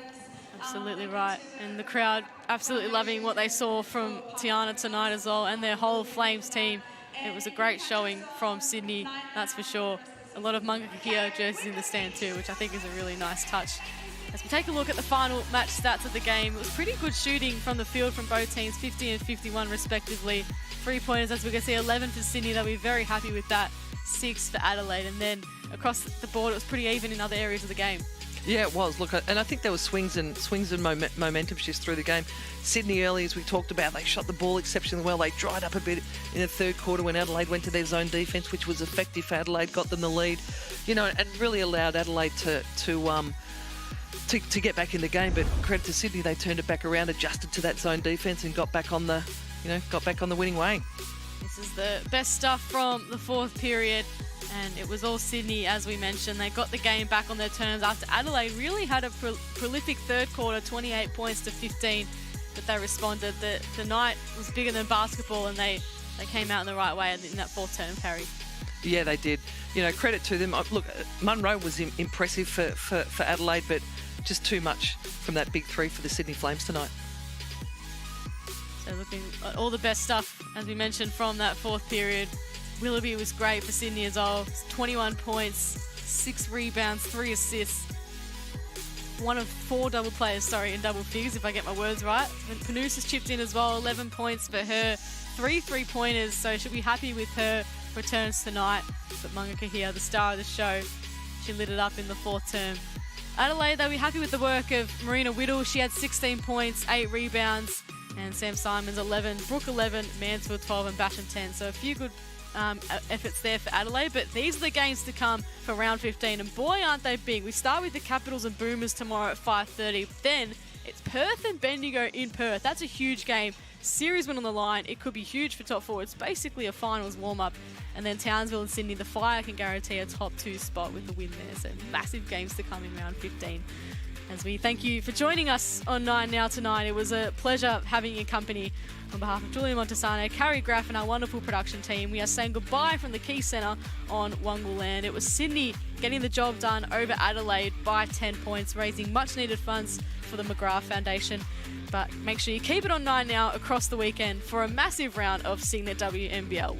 Absolutely right. And the crowd absolutely loving what they saw from Tiana tonight as well, and their whole Flames team. It was a great showing from Sydney, that's for sure. A lot of Mungakahia jerseys in the stand too, which I think is a really nice touch. As we take a look at the final match stats of the game, it was pretty good shooting from the field from both teams, 50 and 51 respectively. 3-pointers, as we can see, 11 for Sydney. They'll be very happy with that. 6 for Adelaide. And then across the board, it was pretty even in other areas of the game. Yeah, it was. Look, and I think there were swings and momentum shifts through the game. Sydney early, as we talked about, they shot the ball exceptionally well. They dried up a bit in the third quarter when Adelaide went to their zone defence, which was effective for Adelaide, got them the lead, and really allowed Adelaide to get back in the game. But credit to Sydney, they turned it back around, adjusted to that zone defence, and got back on the winning way. This is the best stuff from the fourth period. And it was all Sydney, as we mentioned. They got the game back on their terms after Adelaide really had a prolific third quarter, 28 points to 15. But they responded. The night was bigger than basketball, and they came out in the right way in that fourth term, Carrie. Yeah, they did. Credit to them. Look, Munro was impressive for Adelaide, but just too much from that big three for the Sydney Flames tonight. So looking at all the best stuff, as we mentioned, from that fourth period. Willoughby was great for Sydney as well. 21 points, 6 rebounds, 3 assists. One of 4 double players, in double figures, if I get my words right. Panusis chipped in as well, 11 points for her. 3 3-pointers, so she'll be happy with her returns tonight. But Mungakahia, the star of the show, she lit it up in the fourth term. Adelaide, they'll be happy with the work of Marina Whittle. She had 16 points, 8 rebounds. And Sam Simons, 11. Brooke, 11. Mansfield, 12. And Basham, 10. So a few good efforts there for Adelaide, but these are the games to come for round 15, and boy aren't they big. We start with the Capitals and Boomers tomorrow at 5:30. Then it's Perth and Bendigo in Perth. That's a huge game. Series win on the line. It could be huge for top four. It's basically a finals warm-up. And then Townsville and Sydney, the Fire can guarantee a top 2 spot with the win there. So massive games to come in round 15. As we thank you for joining us on 9 Now tonight. It was a pleasure having your company. On behalf of Julia Montesano, Carrie Graff and our wonderful production team, we are saying goodbye from the Quaycentre on Wongal Land. It was Sydney getting the job done over Adelaide by 10 points, raising much needed funds for the McGrath Foundation. But make sure you keep it on 9 Now across the weekend for a massive round of Cygnett WNBL.